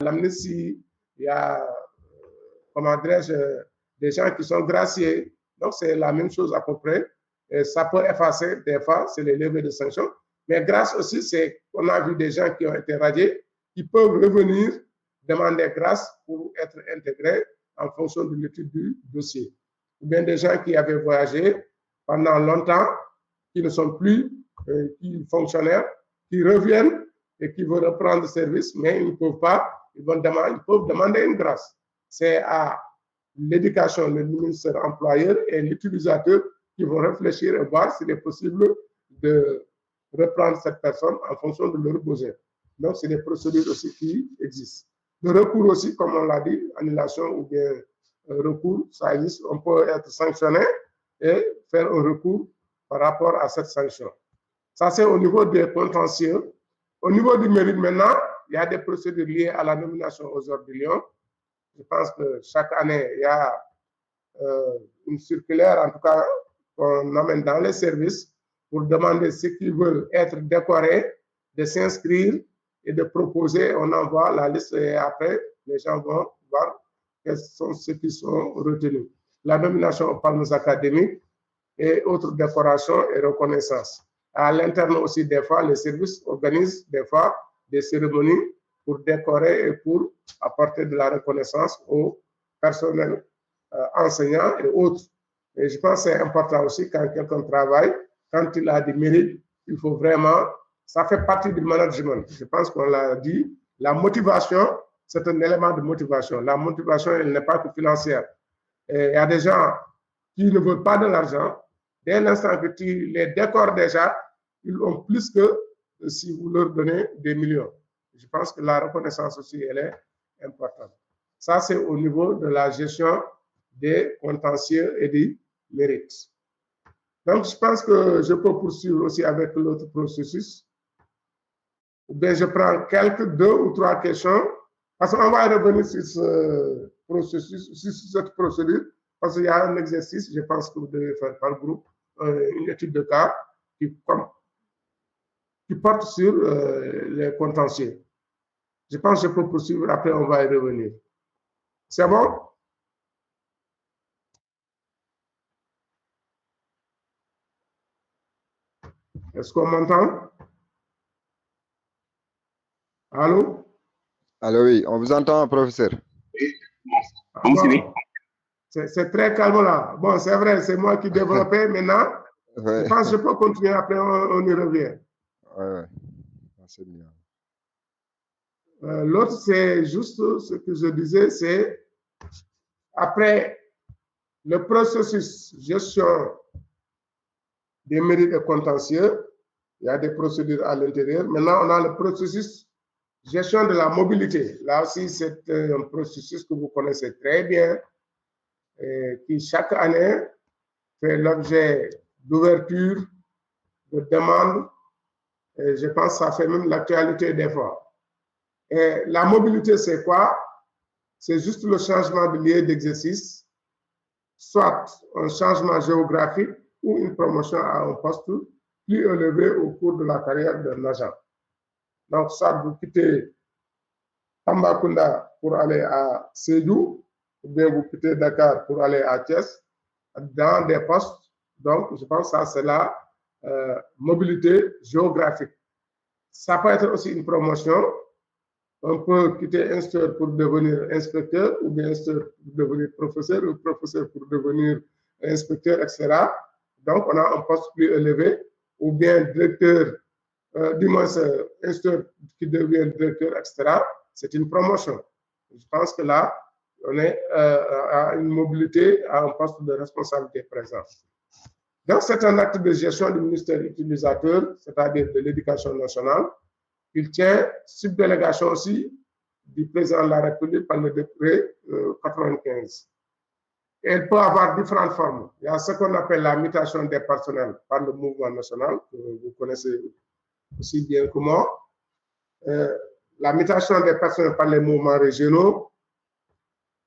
l'amnistie, il y a, comment dirais-je, des gens qui sont graciés. Donc, c'est la même chose à peu près. Et ça peut effacer, des fois, c'est les levées de sanctions. Mais grâce aussi, c'est qu'on a vu des gens qui ont été radiés, qui peuvent revenir demander grâce pour être intégrés en fonction de l'étude du dossier. Ou bien des gens qui avaient voyagé pendant longtemps, qui ne sont plus qui fonctionnaires, qui reviennent et qui veulent reprendre le service, mais ils ne peuvent pas, ils peuvent demander une grâce. C'est à l'éducation, le ministère employeur et l'utilisateur qui vont réfléchir et voir s'il est possible de reprendre cette personne en fonction de leurs besoins. Donc, c'est des procédures aussi qui existent. Le recours aussi, comme on l'a dit, annulation ou bien recours, ça existe. On peut être sanctionné et faire un recours par rapport à cette sanction. Ça, c'est au niveau des contentieux. Au niveau du mérite maintenant, il y a des procédures liées à la nomination aux ordres du Lion. Je pense que chaque année, il y a une circulaire, en tout cas, qu'on amène dans les services pour demander ceux qui veulent être décorés de s'inscrire et de proposer. On envoie la liste et après, les gens vont voir quels sont ceux qui sont retenus. La nomination aux palmes académiques et autres décorations et reconnaissances. À l'interne aussi, des fois, les services organisent des fois des cérémonies pour décorer et pour apporter de la reconnaissance au personnel enseignant et autres. Et je pense que c'est important aussi quand quelqu'un travaille, quand il a des mérites, il faut vraiment, ça fait partie du management. Je pense qu'on l'a dit, la motivation, c'est un élément de motivation. La motivation, elle n'est pas que financière. Et il y a des gens qui ne veulent pas de l'argent. Dès l'instant que tu les décores déjà, ils ont plus que si vous leur donnez des millions. Je pense que la reconnaissance aussi, elle est importante. Ça, c'est au niveau de la gestion des contentieux et des mérites. Donc, je pense que je peux poursuivre aussi avec l'autre processus. Ou bien je prends deux ou trois questions, parce qu'on va revenir sur ce processus, sur cette procédure, parce qu'il y a un exercice, je pense que vous devez faire par groupe, une étude de cas qui porte sur les contentieux. Je pense que je peux poursuivre, après on va y revenir. C'est bon? Est-ce qu'on m'entend? Allô? Allô, oui, on vous entend, professeur. Ah, bon. C'est très calme là. Bon, c'est vrai, c'est moi qui développais maintenant. Ouais. Je pense que je peux continuer, après on y revient. Oui, c'est bien. L'autre, c'est juste ce que je disais, c'est après le processus gestion des mérites et contentieux, il y a des procédures à l'intérieur. Maintenant, on a le processus gestion de la mobilité. Là aussi, c'est un processus que vous connaissez très bien, et qui chaque année fait l'objet d'ouverture, de demandes. Et je pense que ça fait même l'actualité des fois. Et la mobilité, c'est quoi? C'est juste le changement de lieu d'exercice, soit un changement géographique ou une promotion à un poste plus élevé au cours de la carrière d'un agent. Donc, soit vous quittez Tambacounda pour aller à Sédhiou, ou bien vous quittez Dakar pour aller à Thiès, dans des postes. Donc, je pense que ça, c'est la mobilité géographique. Ça peut être aussi une promotion. On peut quitter instituteur pour devenir inspecteur, ou bien instituteur pour devenir professeur, ou professeur pour devenir inspecteur, etc. Donc, on a un poste plus élevé, ou bien directeur, du moins, instituteur qui devient directeur, etc. C'est une promotion. Je pense que là, on est à une mobilité, à un poste de responsabilité présent. Donc, c'est un acte de gestion du ministère utilisateur, c'est-à-dire de l'éducation nationale. Il tient subdélégation aussi du président de la République par le décret 95. Elle peut avoir différentes formes. Il y a ce qu'on appelle la mutation des personnels par le mouvement national, que vous connaissez aussi bien que moi. La mutation des personnels par les mouvements régionaux.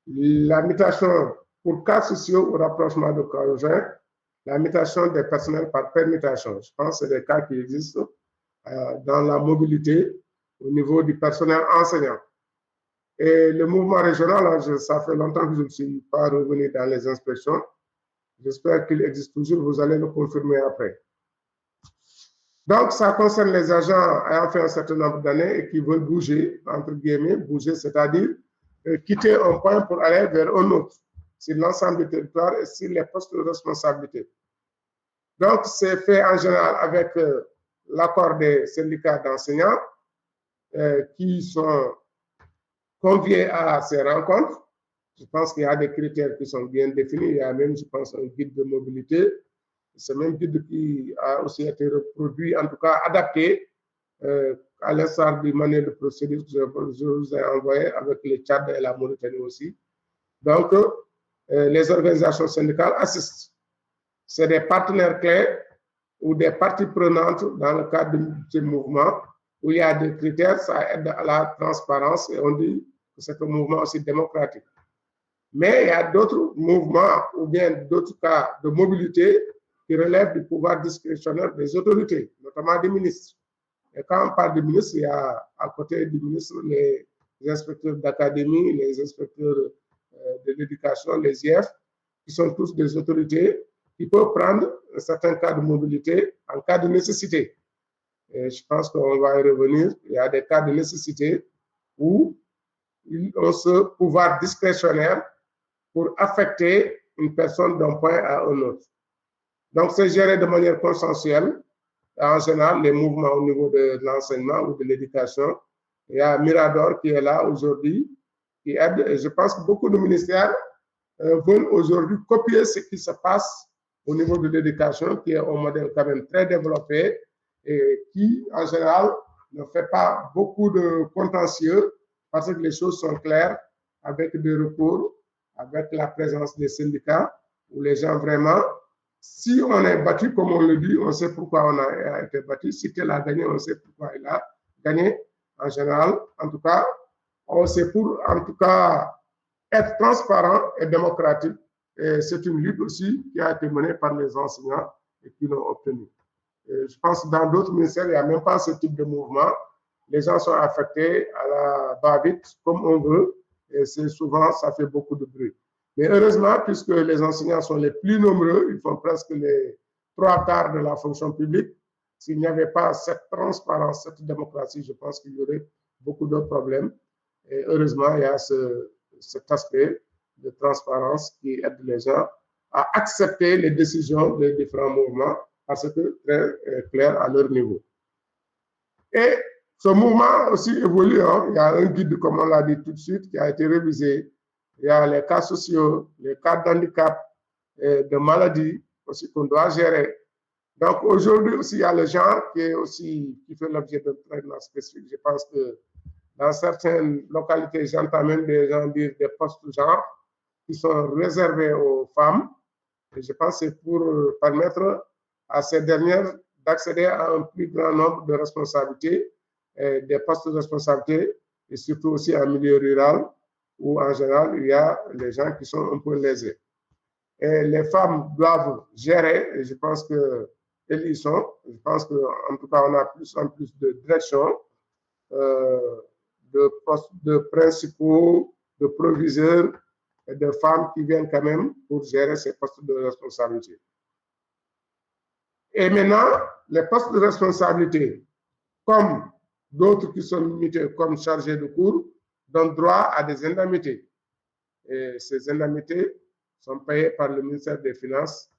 La mutation pour cas sociaux ou rapprochement de conjoints. La mutation des personnels par permutation. Je pense que c'est des cas qui existent dans la mobilité au niveau du personnel enseignant. Et le mouvement régional, ça fait longtemps que je ne suis pas revenu dans les inspections. J'espère qu'il existe toujours, vous allez le confirmer après. Donc, ça concerne les agents ayant fait un certain nombre d'années et qui veulent bouger, entre guillemets, bouger, c'est-à-dire quitter un point pour aller vers un autre, sur l'ensemble du territoire et sur les postes de responsabilité. Donc, c'est fait en général avec l'accord des syndicats d'enseignants qui sont conviés à ces rencontres. Je pense qu'il y a des critères qui sont bien définis. Il y a même, je pense, un guide de mobilité. Ce même guide qui a aussi été reproduit, en tout cas adapté à l'instar du manuel de procédure que je vous ai envoyé avec le Tchad et la Mauritanie aussi. Donc, les organisations syndicales assistent. C'est des partenaires clés ou des parties prenantes dans le cadre de ce mouvement où il y a des critères, ça aide à la transparence et on dit que c'est un mouvement aussi démocratique. Mais il y a d'autres mouvements ou bien d'autres cas de mobilité qui relèvent du pouvoir discrétionnaire des autorités, notamment des ministres. Et quand on parle de ministres, il y a à côté du ministre les inspecteurs d'académie, les inspecteurs de l'éducation, les IF, qui sont tous des autorités qui peuvent prendre un certain cas de mobilité en cas de nécessité. Et je pense qu'on va y revenir. Il y a des cas de nécessité où ils ont ce pouvoir discrétionnaire pour affecter une personne d'un point à un autre. Donc, c'est géré de manière consensuelle. En général, les mouvements au niveau de l'enseignement ou de l'éducation. Il y a Mirador qui est là aujourd'hui, qui aide. Et je pense que beaucoup de ministères veulent aujourd'hui copier ce qui se passe au niveau de l'éducation, qui est un modèle quand même très développé et qui, en général, ne fait pas beaucoup de contentieux parce que les choses sont claires avec des recours, avec la présence des syndicats où les gens vraiment, si on est battu, comme on le dit, on sait pourquoi on a été battu. Si tel a gagné, on sait pourquoi il a gagné. En général, en tout cas, on sait pour, en tout cas, être transparent et démocratique. Et c'est une lutte aussi qui a été menée par les enseignants et qui l'ont obtenue. Je pense que dans d'autres ministères, il n'y a même pas ce type de mouvement. Les gens sont affectés à la va-vite comme on veut. Et c'est souvent, ça fait beaucoup de bruit. Mais heureusement, puisque les enseignants sont les plus nombreux, ils font presque les 3/4 de la fonction publique. S'il n'y avait pas cette transparence, cette démocratie, je pense qu'il y aurait beaucoup d'autres problèmes. Et heureusement, il y a cet aspect de transparence qui aide les gens à accepter les décisions des différents mouvements parce que très clair à leur niveau. Et ce mouvement aussi évolue. Hein. Il y a un guide, comme on l'a dit tout de suite, qui a été révisé. Il y a les cas sociaux, les cas d'handicap, de maladie aussi qu'on doit gérer. Donc aujourd'hui aussi, il y a le genre qui fait l'objet d'un traitement spécifique. Je pense que dans certaines localités, j'entends même des gens dire des postes genre qui sont réservés aux femmes. Et je pense que c'est pour permettre à ces dernières d'accéder à un plus grand nombre de responsabilités, des postes de responsabilité, et surtout aussi en milieu rural, où en général, il y a les gens qui sont un peu lésés. Et les femmes doivent gérer, et je pense qu'elles y sont. Je pense qu'en tout cas, on a plus en plus de direction, de postes de principaux, de proviseurs, et de femmes qui viennent quand même pour gérer ces postes de responsabilité. Et maintenant, les postes de responsabilité, comme d'autres qui sont limités comme chargés de cours, donnent droit à des indemnités. Et ces indemnités sont payées par le ministère des Finances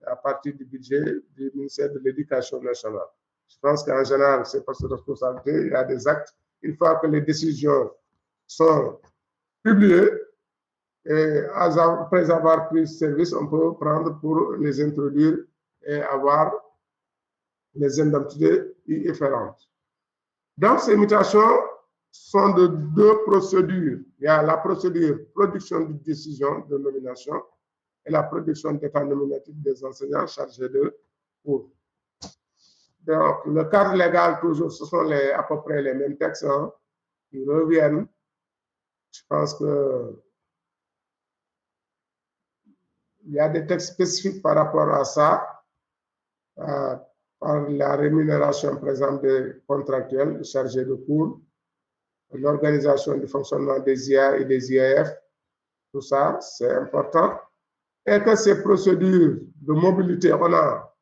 à partir du budget du ministère de l'Éducation nationale. Je pense qu'en général, ces postes de responsabilité, il y a des actes. Une fois que les décisions sont publiées, et après avoir pris service, on peut prendre pour les introduire et avoir les indemnités différentes. Donc, ces mutations sont de deux procédures. Il y a la procédure production de décision de nomination et la production d'état nominatif des enseignants chargés de cours. Donc, le cadre légal, toujours, ce sont à peu près les mêmes textes hein, qui reviennent. Je pense que il y a des textes spécifiques par rapport à ça, par la rémunération, par exemple, des contractuels chargés de cours. l'organisation du fonctionnement des IA et des IAF, tout ça, c'est important. Et que ces procédures de mobilité, on a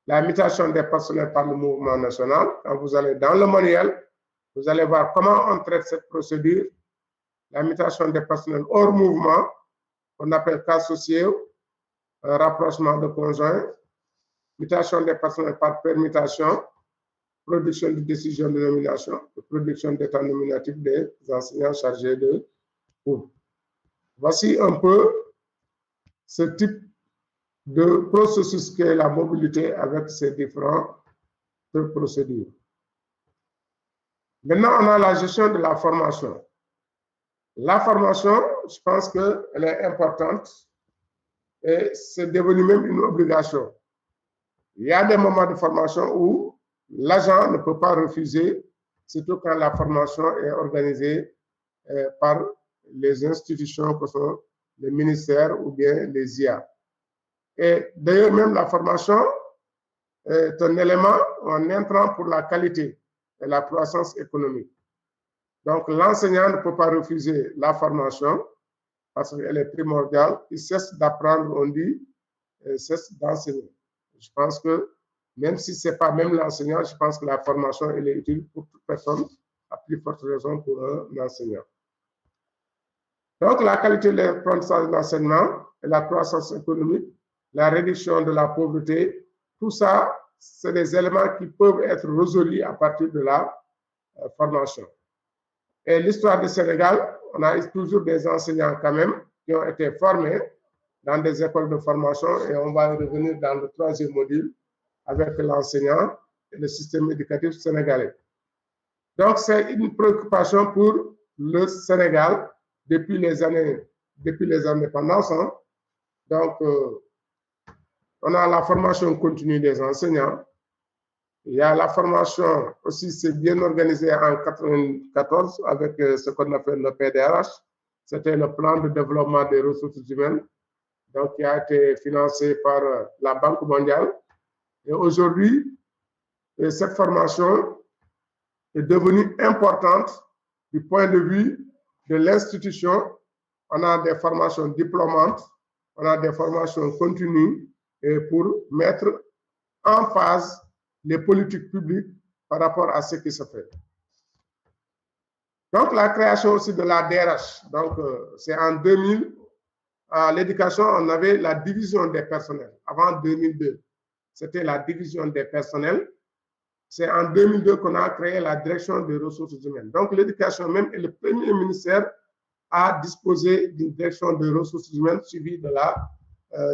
la mutation des personnels par le mouvement national. Quand vous allez dans le manuel, vous allez voir comment on traite cette procédure. La mutation des personnels hors mouvement, qu'on appelle cas sociaux, rapprochement de conjoints, mutation des personnels par permutation, production de décisions de nomination, production d'état nominatif des enseignants chargés de cours. Voici un peu ce type de processus qu'est la mobilité avec ces différentes procédures. Maintenant, on a la gestion de la formation. La formation, je pense qu'elle est importante et c'est devenu même une obligation. Il y a des moments de formation où l'agent ne peut pas refuser, surtout quand la formation est organisée par les institutions que sont les ministères ou bien les IA. Et d'ailleurs, même la formation est un élément, un intrant pour la qualité et la croissance économique. Donc, l'enseignant ne peut pas refuser la formation parce qu'elle est primordiale. Il cesse d'apprendre, on dit, cesse d'enseigner. Je pense que même si ce n'est pas même l'enseignant, je pense que la formation, elle est utile pour toute personne, à plus forte raison pour un enseignant. Donc, la qualité de l'apprentissage de l'enseignement et la croissance économique, la réduction de la pauvreté, tout ça, c'est des éléments qui peuvent être résolus à partir de la formation. Et l'histoire du Sénégal, on a toujours des enseignants quand même qui ont été formés dans des écoles de formation et on va y revenir dans le troisième module avec l'enseignant et le système éducatif sénégalais. Donc, c'est une préoccupation pour le Sénégal depuis les indépendances. Hein. Donc, on a la formation continue des enseignants. Il y a la formation aussi, c'est bien organisé en 1994 avec ce qu'on appelle le PDRH. C'était le plan de développement des ressources humaines, donc qui a été financé par la Banque mondiale. Et aujourd'hui, cette formation est devenue importante du point de vue de l'institution. On a des formations diplômantes, on a des formations continues et pour mettre en phase les politiques publiques par rapport à ce qui se fait. Donc, la création aussi de la DRH. Donc, c'est en 2000, à l'éducation, on avait la division des personnels. Avant 2002, c'était la division des personnels. C'est en 2002 qu'on a créé la direction des ressources humaines. Donc, l'éducation même est le premier ministère à disposer d'une direction des ressources humaines suivie de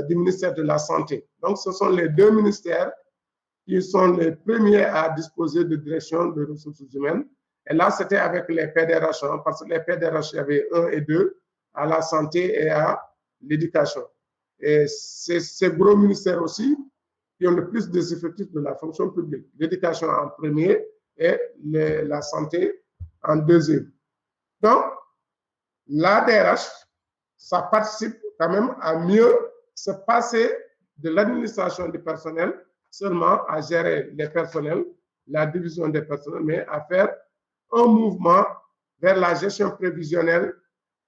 du ministère de la Santé. Donc, ce sont les deux ministères qui sont les premiers à disposer de direction des ressources humaines. Et là, c'était avec les PDRH, hein, parce que les PDRH, il y avait 1 et 2, à la santé et à l'éducation. Et c'est ces gros ministères aussi qui ont le plus des effectifs de la fonction publique. L'éducation en premier et la santé en deuxième. Donc, la DRH, ça participe quand même à mieux se passer de l'administration du personnel seulement à gérer les personnels, la division des personnels, mais à faire un mouvement vers la gestion prévisionnelle,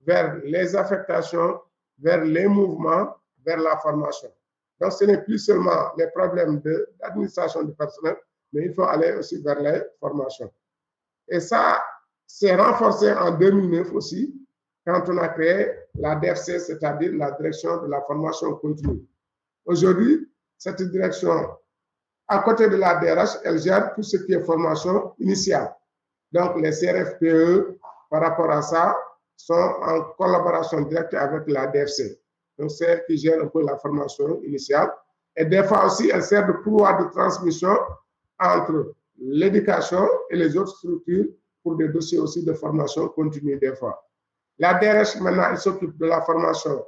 vers les affectations, vers les mouvements, vers la formation. Donc, ce n'est plus seulement les problèmes d'administration du personnel, mais il faut aller aussi vers les formations. Et ça s'est renforcé en 2009 aussi, quand on a créé la DFC, c'est-à-dire la direction de la formation continue. Aujourd'hui, cette direction, à côté de la DRH, elle gère tout ce qui est formation initiale. Donc, les CRFPE, par rapport à ça, sont en collaboration directe avec la DFC. Donc, c'est elle qui gère un peu la formation initiale. Et des fois aussi, elle sert de couloir de transmission entre l'éducation et les autres structures pour des dossiers aussi de formation continue des fois. La DRH, maintenant, elle s'occupe de la formation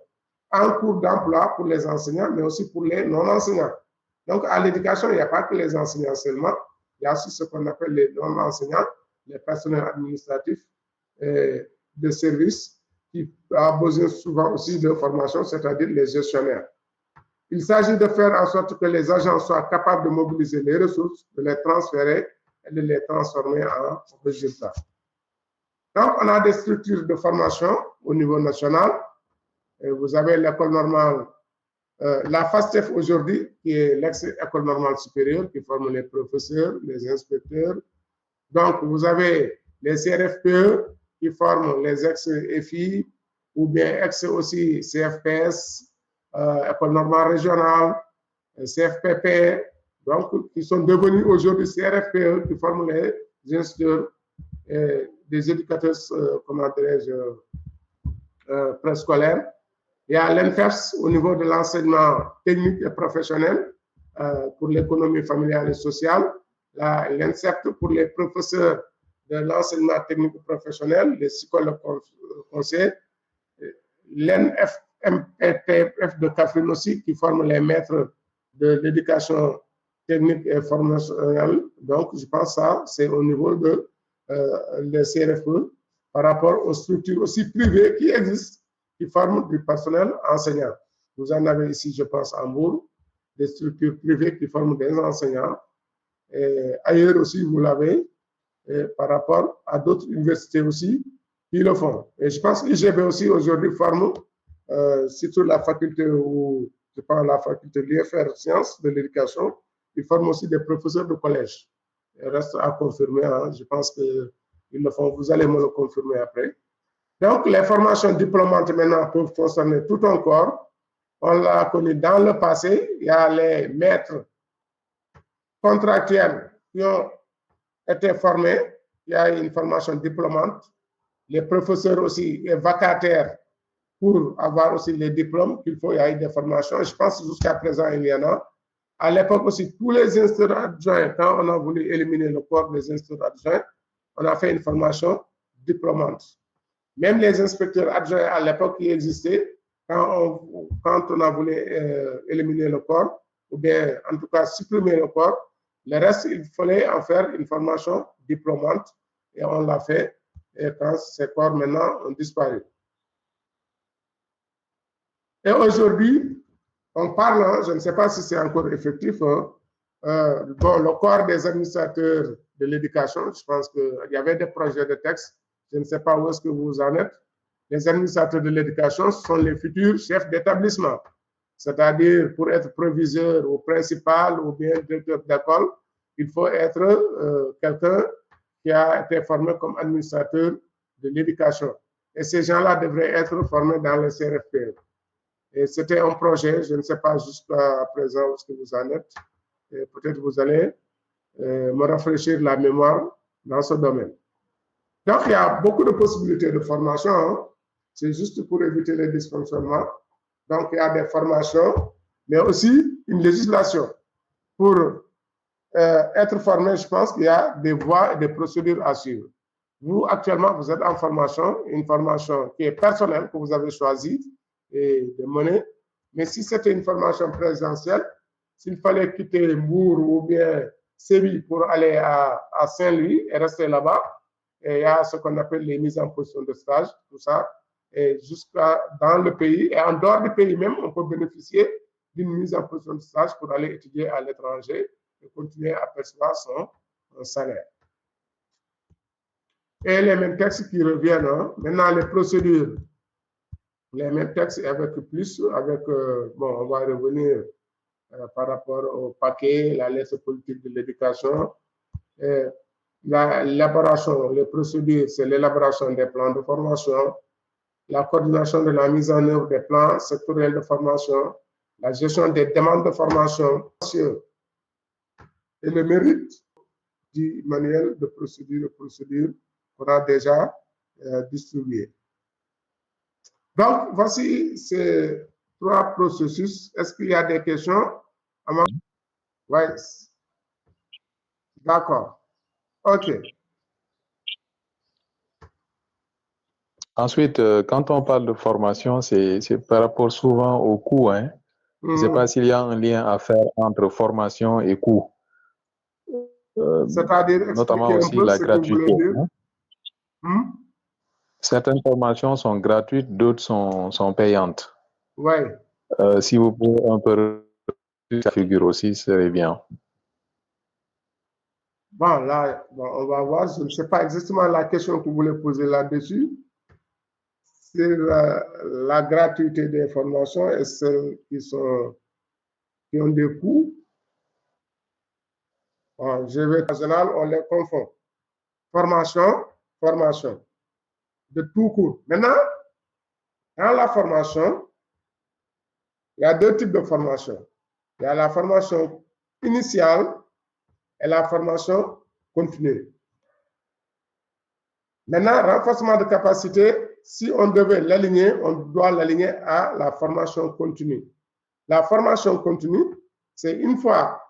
en cours d'emploi pour les enseignants, mais aussi pour les non-enseignants. Donc, à l'éducation, il n'y a pas que les enseignants seulement, il y a aussi ce qu'on appelle les non-enseignants, les personnels administratifs et de services qui ont besoin souvent aussi de formation, c'est-à-dire les gestionnaires. Il s'agit de faire en sorte que les agents soient capables de mobiliser les ressources, de les transférer et de les transformer en résultats. Donc, on a des structures de formation au niveau national. Et vous avez l'école normale, la FASTEF aujourd'hui, qui est l'ex-école normale supérieure, qui forme les professeurs, les inspecteurs. Donc, vous avez les CRFPE, qui forment les ex-FI, ou bien ex aussi CFPS, école normale régionale, CFPP, donc qui sont devenus aujourd'hui CRFPE, qui forment les instituteurs, des éducateurs, comment dirais-je, préscolaires. Il y a l'ENFEPS au niveau de l'enseignement technique et professionnel pour l'économie familiale et sociale, l'INSEPT pour les professeurs de l'enseignement technique et professionnel, les psychologues conseillers, l'NFMPTF de Kaffrine aussi qui forme les maîtres de l'éducation technique et formationnelle. Donc, je pense que ça, c'est au niveau de les CRFE par rapport aux structures aussi privées qui existent, qui forment du personnel enseignant. Vous en avez ici, je pense, en Bourg, des structures privées qui forment des enseignants. Et ailleurs aussi, vous l'avez, par rapport à d'autres universités aussi qui le font. Et je pense que l'IGB aussi aujourd'hui forme, surtout la faculté où je parle la faculté de l'IFR Sciences de l'éducation, ils forment aussi des professeurs de collège. Il reste à confirmer, hein. Je pense qu'ils le font, vous allez me le confirmer après. Donc, les formations diplômantes maintenant peuvent concerner tout un corps. On l'a connu dans le passé. Il y a les maîtres contractuels qui ont été formés. Il y a une formation diplômante. Les professeurs aussi et vacataires pour avoir aussi les diplômes qu'il faut. Il y a eu des formations. Je pense que jusqu'à présent, il y en a. À l'époque aussi, tous les instructeurs adjoints, quand on a voulu éliminer le corps des instructeurs adjoints, on a fait une formation diplômante. Même les inspecteurs adjoints à l'époque qui existaient, quand on a voulu éliminer le corps, ou bien en tout cas supprimer le corps, le reste, il fallait en faire une formation diplômante et on l'a fait et quand ces corps maintenant ont disparu. Et aujourd'hui, on parle, hein, je ne sais pas si c'est encore effectif, hein, bon, le corps des administrateurs de l'éducation, je pense qu'il y avait des projets de texte, je ne sais pas où est-ce que vous en êtes. Les administrateurs de l'éducation sont les futurs chefs d'établissement, c'est-à-dire pour être proviseur ou principal ou bien directeur d'école, il faut être quelqu'un qui a été formé comme administrateur de l'éducation. Et ces gens-là devraient être formés dans les CRFPE. Et c'était un projet, je ne sais pas jusqu'à présent où est-ce que vous en êtes. Peut-être vous allez me rafraîchir la mémoire dans ce domaine. Donc, il y a beaucoup de possibilités de formation. Hein. C'est juste pour éviter les dysfonctionnements. Donc, il y a des formations, mais aussi une législation. Pour être formé, je pense qu'il y a des voies et des procédures à suivre. Vous, actuellement, vous êtes en formation, une formation qui est personnelle, que vous avez choisie et de mener. Mais si c'était une formation présentielle, s'il fallait quitter Mbour ou bien Séville pour aller à Saint-Louis et rester là-bas, et il y a ce qu'on appelle les mises en position de stage, tout ça, et jusqu'à dans le pays et en dehors du pays même, on peut bénéficier d'une mise en position de stage pour aller étudier à l'étranger et continuer à percevoir son salaire. Et les mêmes textes qui reviennent, hein. Maintenant les procédures, les mêmes textes avec plus, avec, bon, on va revenir par rapport au paquet, la lettre politique de l'éducation, l'élaboration, les procédures, c'est l'élaboration des plans de formation, la coordination de la mise en œuvre des plans sectoriels de formation, la gestion des demandes de formation et le mérite du manuel de procédure qu'on a déjà distribué. Donc, voici ces trois processus. Est-ce qu'il y a des questions? Oui. D'accord. OK. Ensuite, quand on parle de formation, c'est par rapport souvent au coût. Hein. Je ne sais pas s'il y a un lien à faire entre formation et coût. C'est-à-dire, notamment aussi la gratuité. Hein? Certaines formations sont gratuites, d'autres sont payantes. Oui. Si vous pouvez un peu ça figure aussi, c'est bien. Bon, là, bon, on va voir. Je ne sais pas exactement la question que vous voulez poser là-dessus. C'est la gratuité des formations et celles qui ont des coûts. Bon, je vais, en général, on les confond. Formation, formation, de tout court. Maintenant, dans la formation, il y a deux types de formation. Il y a la formation initiale et la formation continue. Maintenant, renforcement de capacité, si on devait l'aligner, on doit l'aligner à la formation continue. La formation continue, c'est une fois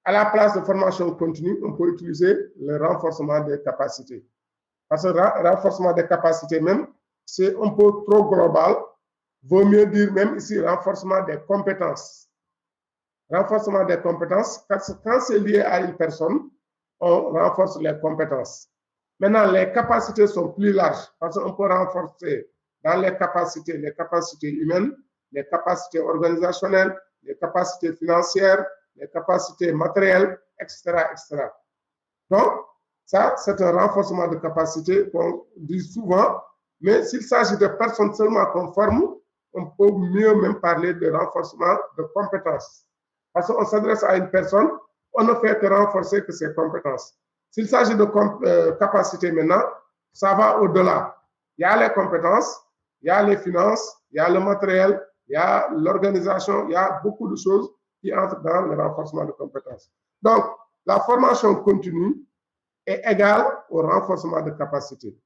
à la place de formation continue, on peut utiliser le renforcement des capacités. Parce que le renforcement des capacités même, c'est un peu trop global. Vaut mieux dire même ici renforcement des compétences. Renforcement des compétences, parce que quand c'est lié à une personne, on renforce les compétences. Maintenant, les capacités sont plus larges parce qu'on peut renforcer dans les capacités humaines, les capacités organisationnelles, les capacités financières, les capacités matérielles, etc., etc. Donc, ça, c'est un renforcement de capacité qu'on dit souvent, mais s'il s'agit de personnes seulement qu'on forme, on peut mieux même parler de renforcement de compétences. Parce qu'on s'adresse à une personne, on ne fait que renforcer que ses compétences. S'il s'agit de capacité maintenant, ça va au-delà. Il y a les compétences, il y a les finances, il y a le matériel, il y a l'organisation, il y a beaucoup de choses qui entrent dans le renforcement de compétences. Donc, la formation continue est égale au renforcement de capacité.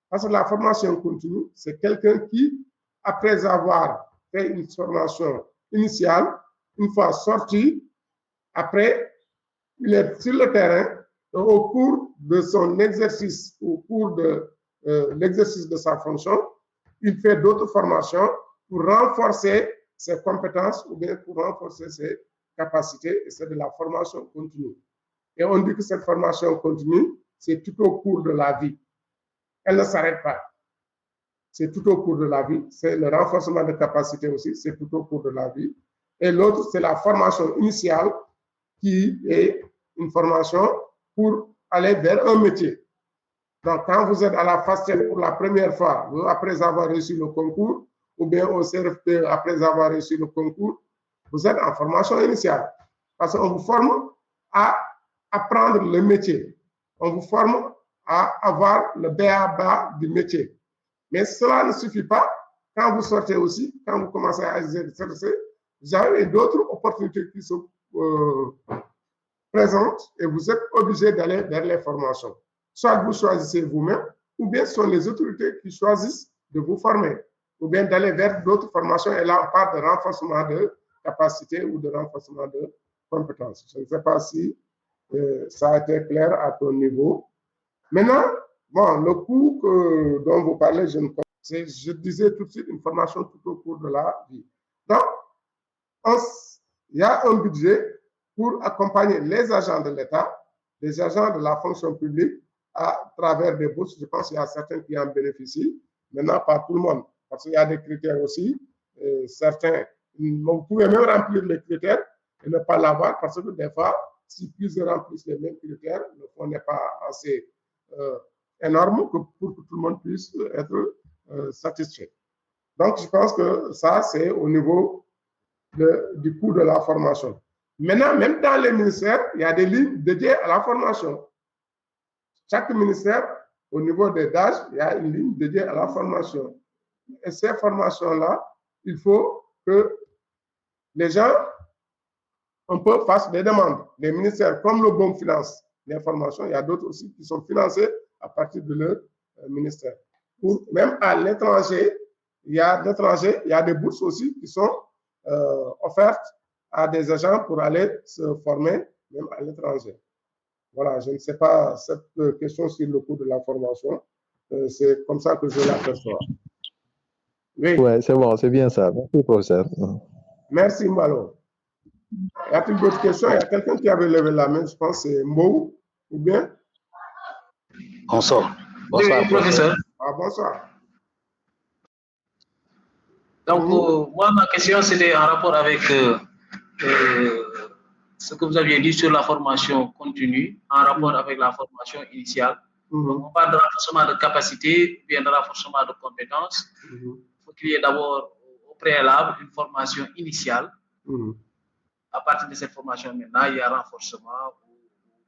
Parce que la formation continue, c'est quelqu'un qui, après avoir fait une formation initiale, une fois sorti, après, il est sur le terrain, au cours de son exercice, au cours de l'exercice de sa fonction, il fait d'autres formations pour renforcer ses compétences ou bien pour renforcer ses capacités, et c'est de la formation continue. Et on dit que cette formation continue, c'est tout au cours de la vie. Elle ne s'arrête pas. C'est tout au cours de la vie. C'est le renforcement de capacité aussi, c'est tout au cours de la vie. Et l'autre, c'est la formation initiale qui est une formation pour aller vers un métier. Donc, quand vous êtes à la FASTEF pour la première fois, vous, après avoir reçu le concours, ou bien au CRFP après avoir reçu le concours, vous êtes en formation initiale. Parce qu'on vous forme à apprendre le métier. On vous forme à avoir le b.a.-ba du métier. Mais cela ne suffit pas. Quand vous sortez aussi, quand vous commencez à exercer, vous avez d'autres opportunités qui se présentent et vous êtes obligé d'aller vers les formations. Soit vous choisissez vous-même, ou bien ce sont les autorités qui choisissent de vous former, ou bien d'aller vers d'autres formations. Et là, on parle de renforcement de capacité ou de renforcement de compétences. Je ne sais pas si ça a été clair à ton niveau. Maintenant, bon, le coût dont vous parlez, je disais tout de suite une formation tout au cours de la vie. Donc, il y a un budget pour accompagner les agents de l'État, les agents de la fonction publique à travers des bourses. Je pense qu'il y a certains qui en bénéficient. Maintenant, pas tout le monde, parce qu'il y a des critères aussi. Certains, vous pouvez même remplir les critères et ne pas l'avoir, parce que des fois, si plusieurs remplissent les mêmes critères, le fonds n'est pas assez énorme pour que tout le monde puisse être satisfait. Donc, je pense que ça, c'est au niveau du coût de la formation. Maintenant, même dans les ministères, il y a des lignes dédiées à la formation. Chaque ministère, au niveau des DAGE, il y a une ligne dédiée à la formation. Et ces formations-là, il faut que les gens, on peut faire des demandes. Les ministères, comme le BOM finance les formations, il y a d'autres aussi qui sont financés à partir de leur ministère. Pour, même à l'étranger, il y a des bourses aussi qui sont offertes à des agents pour aller se former même à l'étranger. Voilà, je ne sais pas cette question sur le coût de la formation. C'est comme ça que je l'aperçois. Oui, ouais, c'est bon, c'est bien ça. Merci, professeur. Merci, Malo. Y a-t-il d'autres questions? Il y a quelqu'un qui avait levé la main, je pense que c'est Mou, ou bien? Bonsoir. Bonsoir, professeur. Ah, bonsoir. Donc, moi, ma question, c'était en rapport avec ce que vous aviez dit sur la formation continue en rapport avec la formation initiale. Donc, on parle de renforcement de capacité, bien de renforcement de compétences. Il faut qu'il y ait d'abord au préalable une formation initiale. À partir de cette formation, maintenant, il y a renforcement, ou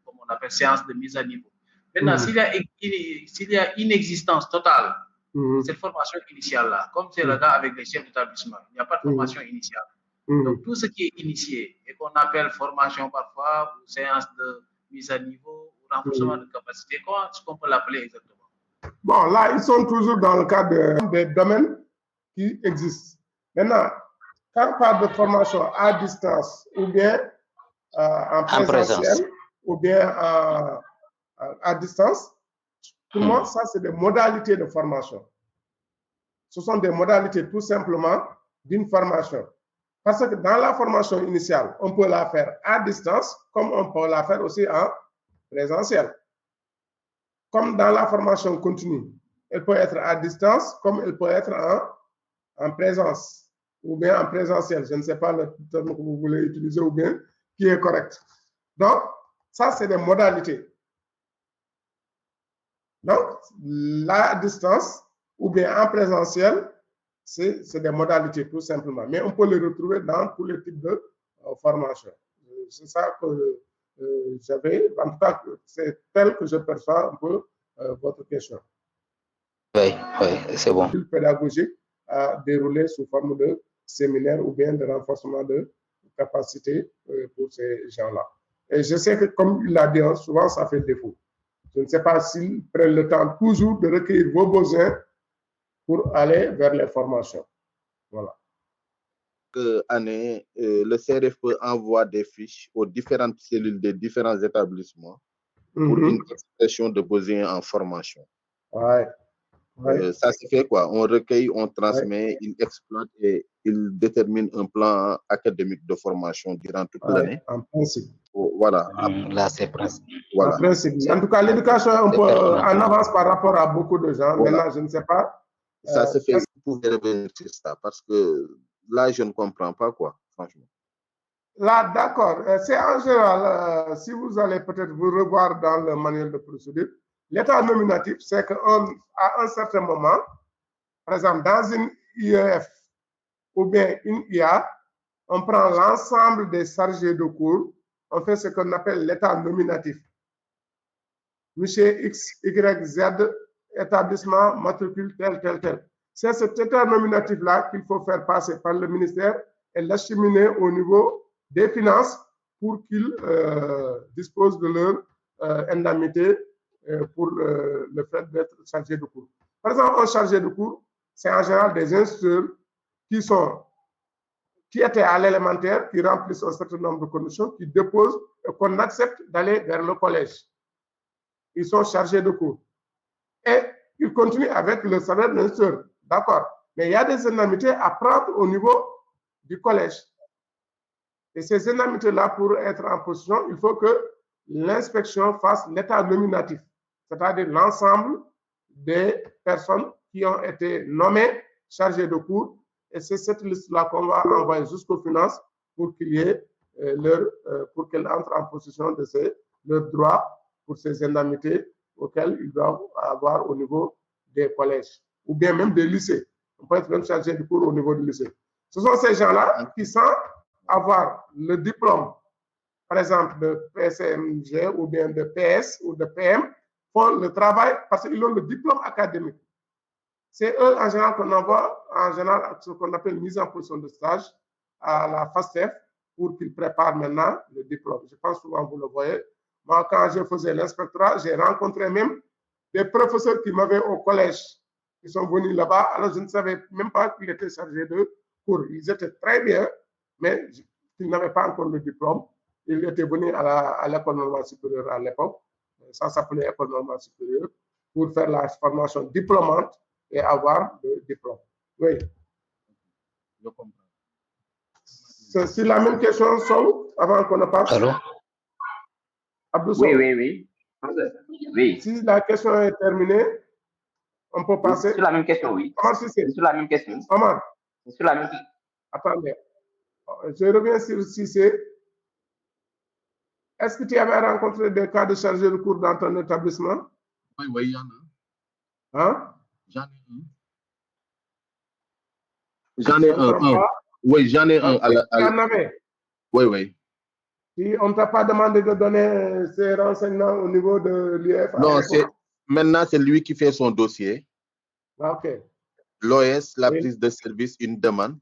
comme on appelle séance de mise à niveau. Maintenant, s'il y a inexistence totale de cette formation initiale-là, comme c'est le cas avec les chefs d'établissement, il n'y a pas de formation initiale. Donc, tout ce qui est initié et qu'on appelle formation parfois, ou séance de mise à niveau, ou renforcement de capacité, est-ce qu'on peut l'appeler exactement? Bon, là, ils sont toujours dans le cadre des domaines qui existent. Maintenant, quand on parle de formation à distance, ou bien en présentiel, ou bien à distance, pour moi, ça, c'est des modalités de formation. Ce sont des modalités tout simplement d'une formation. Parce que dans la formation initiale, on peut la faire à distance, comme on peut la faire aussi en présentiel. Comme dans la formation continue, elle peut être à distance, comme elle peut être en présence, ou bien en présentiel. Je ne sais pas le terme que vous voulez utiliser ou bien qui est correct. Donc, ça, c'est des modalités. Donc, la distance, ou bien en présentiel, c'est des modalités tout simplement. Mais on peut les retrouver dans tous les types de formations. C'est ça que j'avais. En tout cas, c'est tel que je perçois un peu votre question. Oui, c'est bon. Pédagogique à dérouler sous forme de séminaire ou bien de renforcement de capacité pour ces gens-là. Et je sais que, comme il l'a dit, souvent ça fait défaut. Je ne sais pas s'ils prennent le temps toujours de recueillir vos besoins pour aller vers les formations. Voilà. Année, le CRFPE envoie des fiches aux différentes cellules des différents établissements pour une expression de besoins en formation. Ça se fait quoi? On recueille, on transmet, il exploite et il détermine un plan académique de formation durant toute l'année. En principe. Voilà. Là, c'est principe. Voilà. En principe. En tout cas, l'éducation est un peu en avance par rapport à beaucoup de gens. Voilà. Maintenant, je ne sais pas. Ça se fait. Vous pouvez revenir sur ça parce que là, je ne comprends pas quoi, franchement. Là, d'accord. C'est en général, si vous allez peut-être vous revoir dans le manuel de procédure, l'état nominatif, c'est qu'à un certain moment, par exemple, dans une IEF ou bien une IA, on prend l'ensemble des chargés de cours, on fait ce qu'on appelle l'état nominatif. Monsieur X, Y, Z, établissement, matricule, tel. C'est cet état nominatif-là qu'il faut faire passer par le ministère et l'acheminer au niveau des finances pour qu'ils disposent de leur indemnité pour le fait d'être chargé de cours. Par exemple, un chargé de cours, c'est en général des instructeurs qui étaient à l'élémentaire, qui remplissent un certain nombre de conditions, qui déposent et qu'on accepte d'aller vers le collège. Ils sont chargés de cours. Et ils continuent avec le salaire d'instructeur. D'accord. Mais il y a des indemnités à prendre au niveau du collège. Et ces indemnités-là, pour être en position, il faut que l'inspection fasse l'état nominatif, c'est-à-dire l'ensemble des personnes qui ont été nommées chargées de cours. Et c'est cette liste-là qu'on va envoyer jusqu'aux finances pour qu'il y ait pour qu'elles entrent en possession de leurs droits pour ces indemnités auxquelles ils doivent avoir au niveau des collèges ou bien même des lycées. On peut être même chargé de cours au niveau du lycée. Ce sont ces gens-là qui, sans avoir le diplôme, par exemple de PCMG ou bien de PS ou de PM, font le travail parce qu'ils ont le diplôme académique. C'est eux, en général, qu'on envoie, en général, ce qu'on appelle mise en position de stage à la FASTEF pour qu'ils préparent maintenant le diplôme. Je pense souvent, vous le voyez. Moi, quand je faisais l'inspectorat, j'ai rencontré même des professeurs qui m'avaient au collège, qui sont venus là-bas. Alors, je ne savais même pas qu'ils étaient chargés de cours. Ils étaient très bien, mais ils n'avaient pas encore le diplôme. Ils étaient venus à l'école normale supérieure à l'époque. Ça s'appelait école normale supérieure pour faire la formation diplômante et avoir le diplôme. Oui. Je comprends. C'est la même question, Sow, avant qu'on ne passe. Allô? Abdou Sow. Oui. Si la question est terminée, on peut passer. C'est sur la même question, oui. Omar Cissé. C'est sur la même question. Omar. C'est sur la même question. Attendez. Je reviens sur Cissé. Est-ce que tu avais rencontré des cas de chargé de cours dans ton établissement? Oui, oui, il y en a. Hein? J'en ai un. J'en ai un. Oui, j'en ai un. Tu en avais? Oui, oui. Si on ne t'a pas demandé de donner ces renseignements au niveau de l'IF? Non, maintenant, c'est lui qui fait son dossier. OK. L'OS, la prise de service, une demande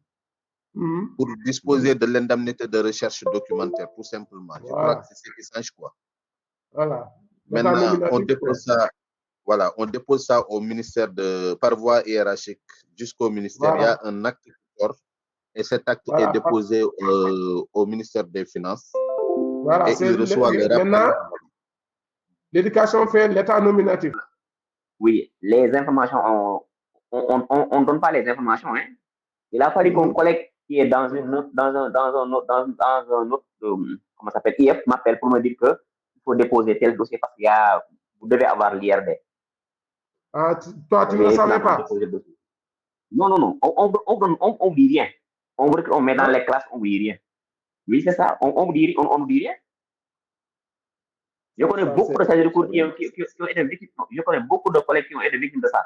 pour disposer de l'indemnité de recherche documentaire, tout simplement. Je crois que c'est ce qui change, quoi. Voilà. Maintenant, on dépose ça au ministère par voie hiérarchique jusqu'au ministère. Il y a un acte qui sort et cet acte est déposé au ministère des Finances. Voilà, et il reçoit les rapports. Maintenant, l'éducation fait l'état nominatif. Oui, les informations, on ne donne pas les informations. Hein. Il a fallu qu'on collecte qui est dans un autre, comment ça s'appelle, IF m'appelle pour me dire que il faut déposer tel dossier parce qu'il y a, vous devez avoir l'IRD. Ah, toi, tu ne le savais pas? Non, on dit rien. On met dans les classes, on dit rien. Oui, c'est ça, on dit rien. Je connais beaucoup de chargés de cours qui ont été victimes. Je connais beaucoup de collègues qui ont été victimes de ça.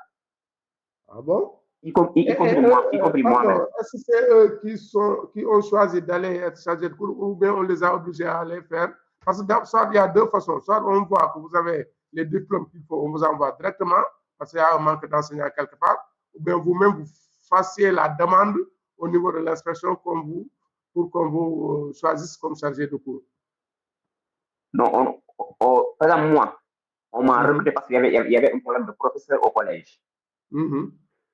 Ah bon? Y compris moi-même. Est-ce que c'est eux qui ont choisi d'aller être chargés de cours ou bien on les a obligés à aller faire? Parce que soit il y a deux façons. Soit on voit que vous avez les diplômes qu'il faut, on vous envoie directement parce qu'il y a un manque d'enseignants quelque part, ou bien vous-même vous fassiez la demande au niveau de l'inspection pour qu'on vous choisisse comme chargé de cours. Non, par exemple, moi, on m'a recruté parce qu'il y avait un problème de professeur au collège.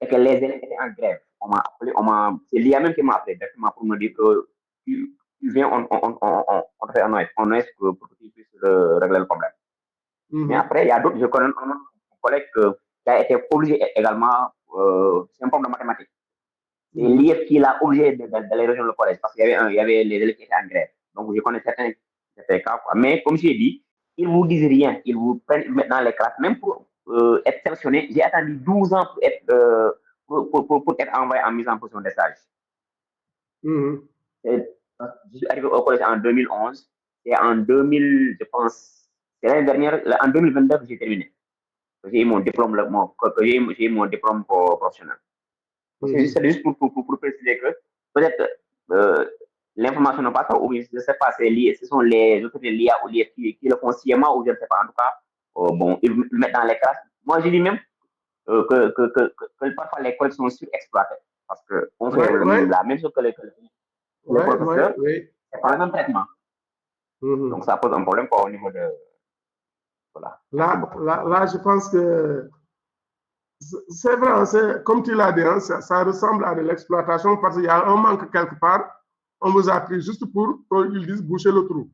Et que les élèves étaient en grève. On m'a appelé, c'est l'IA même qui m'a appelé directement pour me dire que tu viens, on te fait un OS pour que tu puisses régler le problème. Mais après, il y a d'autres, je connais un collègue qui a été obligé également, c'est un problème de mathématiques. C'est l'IF qui l'a obligé d'aller rejoindre le collège parce qu'il y avait les élèves qui étaient en grève. Donc, je connais certains cas. Mais comme j'ai dit, ils ne vous disent rien. Ils vous prennent, ils mettent dans les classes. Même pour être sélectionné, j'ai attendu 12 ans pour être envoyé en mise en position de stage. Je suis arrivé au collège en 2011 et en 2000, je pense, c'est l'année dernière, en 2029, j'ai terminé. J'ai eu mon diplôme, j'ai eu mon diplôme professionnel. C'est juste pour préciser que peut-être l'information n'est pas ça, ou je ne sais pas, ce sont les autorités l'IA ou l'IA qui le font sciemment, ou je ne sais pas. En tout cas, bon, ils le mettent dans les classes. Moi, je dis même que parfois les collèges sont surexploités parce qu'on fait la même chose que les professeurs, c'est pas le même traitement. Donc, ça pose un problème au niveau de. Voilà. Là, je pense que c'est vrai, comme tu l'as dit, hein, ça ressemble à de l'exploitation parce qu'il y a un manque quelque part. On vous a pris juste pour qu'ils disent boucher le trou.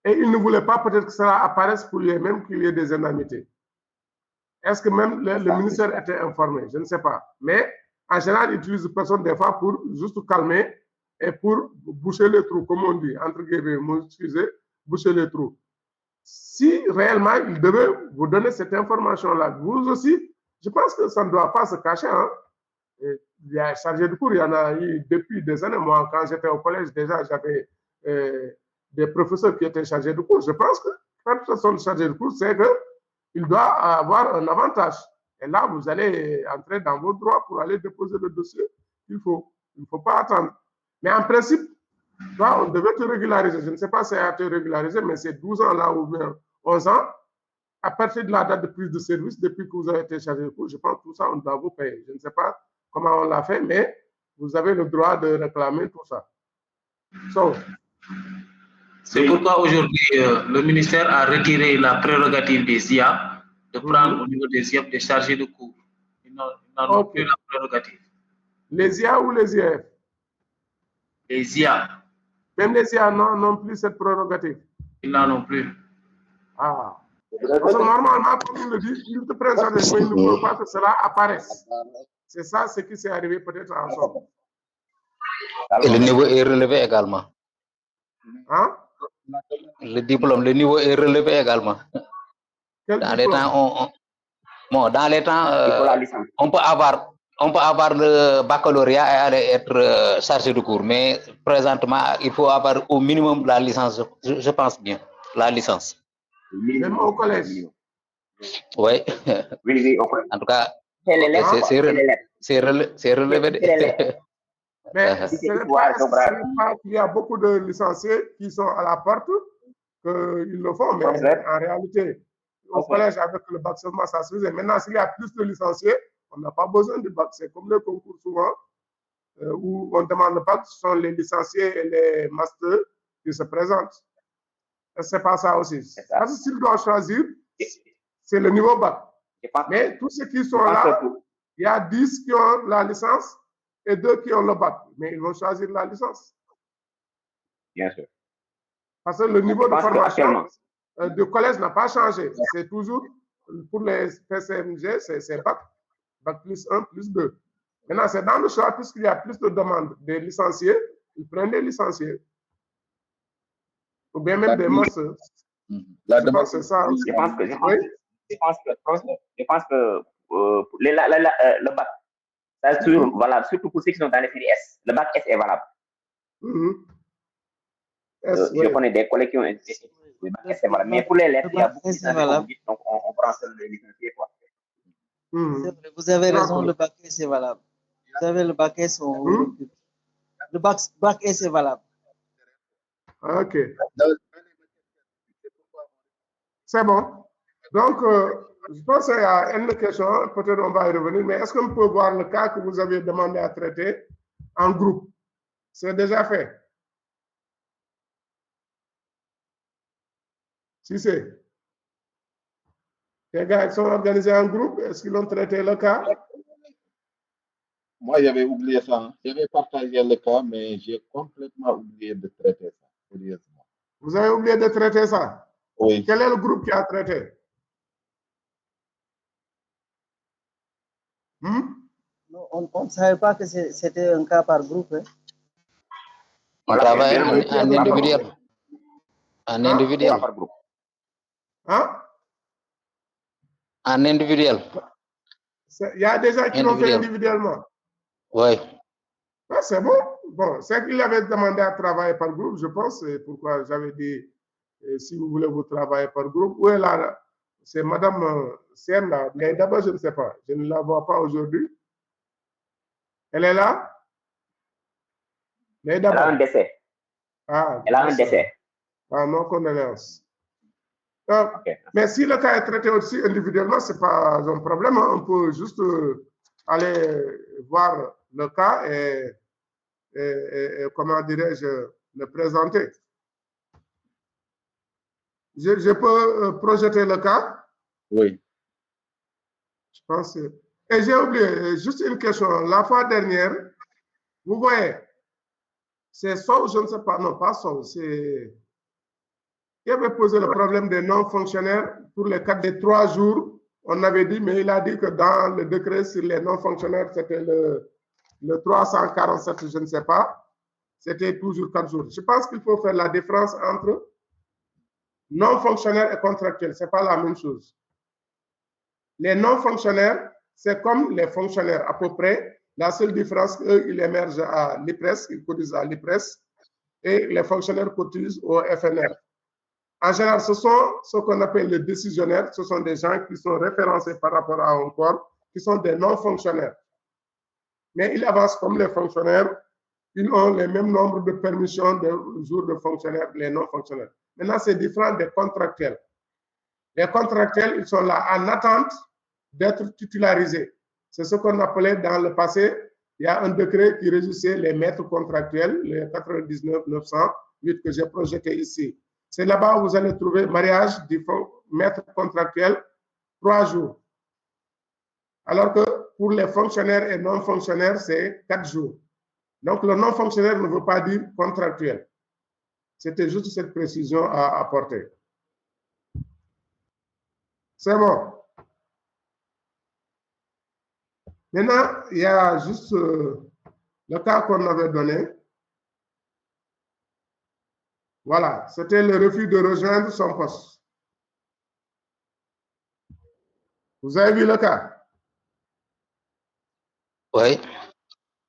Et ils ne voulaient pas peut-être que cela apparaisse pour lui-même qu'il y ait des indemnités. Est-ce que même le ministère était informé? Je ne sais pas. Mais en général, ils utilisent personne des fois pour juste calmer et pour boucher le trou, comme on dit, entre guillemets, boucher le trou. Si réellement ils devaient vous donner cette information-là, vous aussi, je pense que ça ne doit pas se cacher. Hein? Il y a chargé de cours, il y en a eu depuis des années. Moi, quand j'étais au collège, déjà, j'avais des professeurs qui étaient chargés de cours. Je pense que quand ils sont chargés de cours, c'est qu'il doit avoir un avantage. Et là, vous allez entrer dans vos droits pour aller déposer le dossier qu'il faut. Il ne faut pas attendre. Mais en principe, toi, on devait te régulariser. Je ne sais pas si ça a été régularisé, mais c'est 12 ans là ou bien 11 ans. À partir de la date de prise de service, depuis que vous avez été chargé de cours, je pense que tout ça, on doit vous payer. Je ne sais pas comment on l'a fait, mais vous avez le droit de réclamer tout ça. C'est pourquoi aujourd'hui, le ministère a retiré la prérogative des IA de prendre au niveau des IF des chargés de cours. Ils n'ont plus la prérogative. Les IA ou les IF? Les IA. Même les IA n'ont plus cette prérogative? Ils n'en ont plus. Ah. Parce que normalement, comme il le dit, ils te prennent ça, mais il ne faut pas que cela apparaisse. C'est ça ce qui s'est arrivé peut-être en somme. Et le niveau est relevé également. Hein? Le diplôme, le niveau est relevé également. Dans les temps, on peut avoir on peut avoir le baccalauréat et aller être chargé de cours, mais présentement, il faut avoir au minimum la licence, je pense bien, la licence. Même au collège. Oui. Oui, au collège. En tout cas, C'est les lettres. c'est relevé. Mais ce n'est pas qu'il y a beaucoup de licenciés qui sont à la porte qu'ils le font, mais en réalité, au collège, avec le bac seulement, ça se faisait. Maintenant, s'il y a plus de licenciés, on n'a pas besoin du bac. C'est comme le concours souvent, où on demande le bac, ce sont les licenciés et les masters qui se présentent. C'est pas ça aussi. Parce que s'ils doivent choisir, c'est le niveau bac. Mais tous ceux qui sont là, il y a 10 qui ont la licence et 2 qui ont le bac. Mais ils vont choisir la licence. Bien sûr. Parce que le niveau de formation du collège n'a pas changé. C'est toujours, pour les PCMG, c'est bac. Bac plus 1, plus 2. Maintenant, c'est dans le choix, puisqu'il y a plus de demandes des licenciés, ils prennent des licenciés. Ou bien même des masters. La Je pense que c'est ça. Je pense que le bac, ça est toujours valable, surtout pour ceux qui sont dans les séries S. Le bac S est valable. Je connais des collègues qui ont été le bac S est valable. Mais pour les lettres, il y a beaucoup de donc on prend seul les licenciés. Vous avez raison, le bac S est valable. Vous avez le bac S, on recule. Le bac S est valable. Ok. C'est bon. Donc, je pense qu'il y a une question, peut-être on va y revenir, mais est-ce qu'on peut voir le cas que vous avez demandé à traiter en groupe? C'est déjà fait. Si c'est. Les gars, ils sont organisés en groupe, est-ce qu'ils ont traité le cas? Moi, j'avais oublié ça. Hein. J'avais partagé le cas, mais j'ai complètement oublié de traiter ça, sérieusement. Vous avez oublié de traiter ça? Oui. Quel est le groupe qui a traité? Non, on ne savait pas que c'était un cas par groupe. Hein. On travaille en individuel. En individuel. Hein? En individuel. Il y a des gens qui l'ont fait individuellement. Oui. Ah, c'est bon. Bon, c'est qu'il avait demandé à travailler par groupe, je pense. C'est pourquoi j'avais dit, si vous voulez vous travailler par groupe. Où est là? C'est Madame Sienne, là. Mais d'abord, je ne sais pas. Je ne la vois pas aujourd'hui. Elle est là? Elle a un décès. Ah, elle a un décès. Ah, non, condoléances. Mais si le cas est traité aussi individuellement, ce n'est pas un problème. Hein. On peut juste aller voir le cas et comment dirais-je, le présenter. Je peux projeter le cas? Oui. Je pense. Et j'ai oublié, juste une question. La fois dernière, vous voyez, c'est Sow, je ne sais pas, non, pas Sow, c'est qui avait posé le problème des non-fonctionnaires pour le cas des 3 jours. On avait dit, mais il a dit que dans le décret sur les non-fonctionnaires, c'était le 347, je ne sais pas. C'était toujours 4 jours. Je pense qu'il faut faire la différence entre non-fonctionnaires et contractuels. Ce n'est pas la même chose. Les non-fonctionnaires, c'est comme les fonctionnaires à peu près. La seule différence, eux, ils émergent à l'IPRES, ils cotisent à l'IPRES, et les fonctionnaires cotisent au FNR. En général, ce sont ce qu'on appelle les décisionnaires. Ce sont des gens qui sont référencés par rapport à un corps, qui sont des non-fonctionnaires. Mais ils avancent comme les fonctionnaires. Ils ont le même nombre de permissions de jours de fonctionnaires, les non-fonctionnaires. Maintenant, c'est différent des contractuels. Les contractuels, ils sont là en attente d'être titularisés. C'est ce qu'on appelait dans le passé. Il y a un décret qui régissait les maîtres contractuels, les 99-908 que j'ai projeté ici. C'est là-bas où vous allez trouver mariage du maître contractuel 3 jours. Alors que pour les fonctionnaires et non-fonctionnaires, c'est 4 jours. Donc, le non-fonctionnaire ne veut pas dire contractuel. C'était juste cette précision à apporter. C'est bon. Maintenant, il y a juste le cas qu'on avait donné. Voilà, c'était le refus de rejoindre son poste. Vous avez vu le cas? Oui.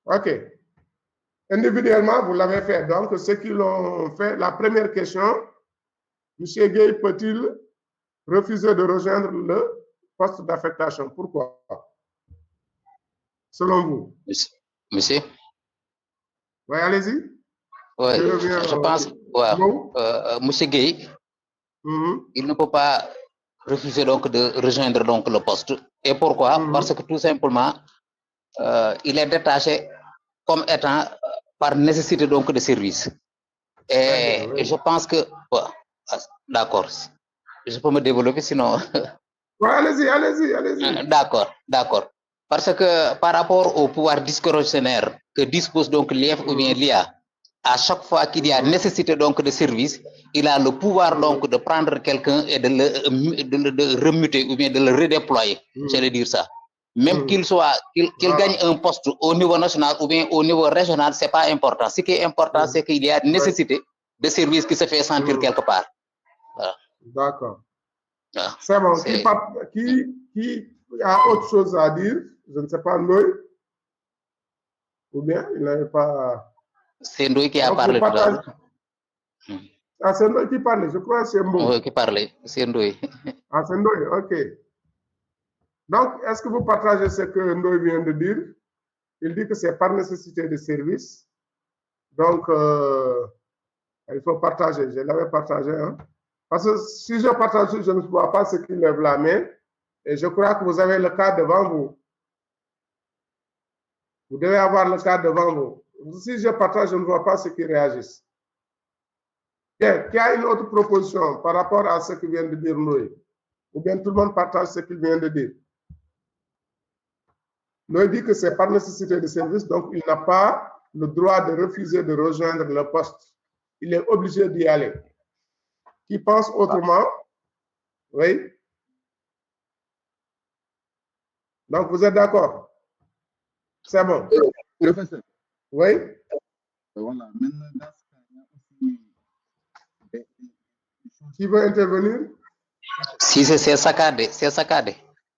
OK. Individuellement, vous l'avez fait. Donc, ceux qui l'ont fait, la première question, M. Gueye peut-il refuser de rejoindre le poste d'affectation? Pourquoi? Selon vous? Monsieur? Oui, allez-y. Oui, je pense, M. Gueye, il ne peut pas refuser donc de rejoindre donc le poste. Et pourquoi? Parce que tout simplement, il est détaché comme étant par nécessité donc de service. Et je pense que, d'accord, je peux me développer sinon. Allez-y, allez-y, allez-y. D'accord. Parce que par rapport au pouvoir discrétionnaire que dispose donc l'IF ou bien l'IA, à chaque fois qu'il y a nécessité donc de service, il a le pouvoir donc de prendre quelqu'un et de le remuter ou bien de le redéployer, j'allais dire ça. Même qu'il gagne un poste au niveau national ou bien au niveau régional, c'est pas important. Ce qui est important, c'est qu'il y a nécessité de service qui se fait sentir quelque part. Voilà. D'accord. C'est bon. Qui a autre chose à dire? Je ne sais pas, Ndoye? Ou bien il n'avait pas... C'est Ndoye qui a parlé tout à l'heure. Ah, c'est Ndoye qui parlait. Je crois que c'est Mbo. Oui, qui parlait. C'est Ndoye. Ah, c'est Ndoye, OK. Donc, est-ce que vous partagez ce que Ndoye vient de dire? Il dit que c'est par nécessité de service. Donc, il faut partager. Je l'avais partagé. Hein? Parce que si je partage, je ne vois pas ceux qui lèvent la main. Et je crois que vous avez le cas devant vous. Vous devez avoir le cas devant vous. Si je partage, je ne vois pas ceux qui réagissent. Bien, il y a une autre proposition par rapport à ce que vient de dire Noé. Ou bien tout le monde partage ce qu'il vient de dire. Noé dit que c'est par nécessité de service, donc il n'a pas le droit de refuser de rejoindre le poste. Il est obligé d'y aller. Qui pense autrement? Oui. Donc, vous êtes d'accord? C'est bon. Professeur. Oui. Voilà. Maintenant, dans ce cas, il y a aussi... Qui veut intervenir? Si c'est saccadé.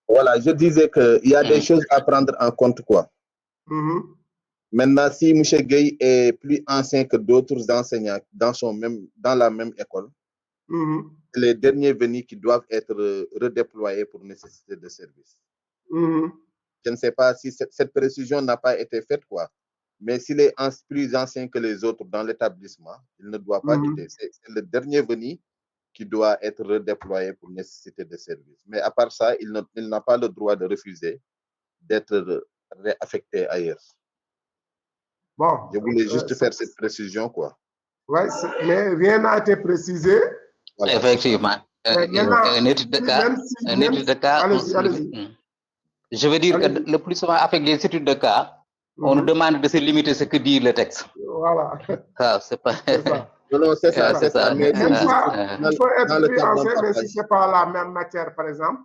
Voilà, je disais qu'il y a des choses à prendre en compte, quoi. Maintenant, si M. Gueye est plus ancien que d'autres enseignants dans la même école, les derniers venus qui doivent être redéployés pour nécessité de service. Je ne sais pas si cette précision n'a pas été faite, quoi. Mais s'il est plus ancien que les autres dans l'établissement, il ne doit pas quitter. C'est le dernier venu qui doit être redéployé pour nécessité de service. Mais à part ça, il n'a pas le droit de refuser d'être réaffecté ailleurs. Bon. Je voulais juste faire cette précision, quoi. Oui, mais rien n'a été précisé. Voilà. Effectivement. Un étude de cas. Allez-y. Je veux dire que le plus souvent, avec les études de cas, on nous demande de se limiter à ce que dit le texte. Voilà. Ça, c'est pas... Non, c'est ça. Mais il faut être plus ancien, mais si ce n'est pas la même matière, par exemple,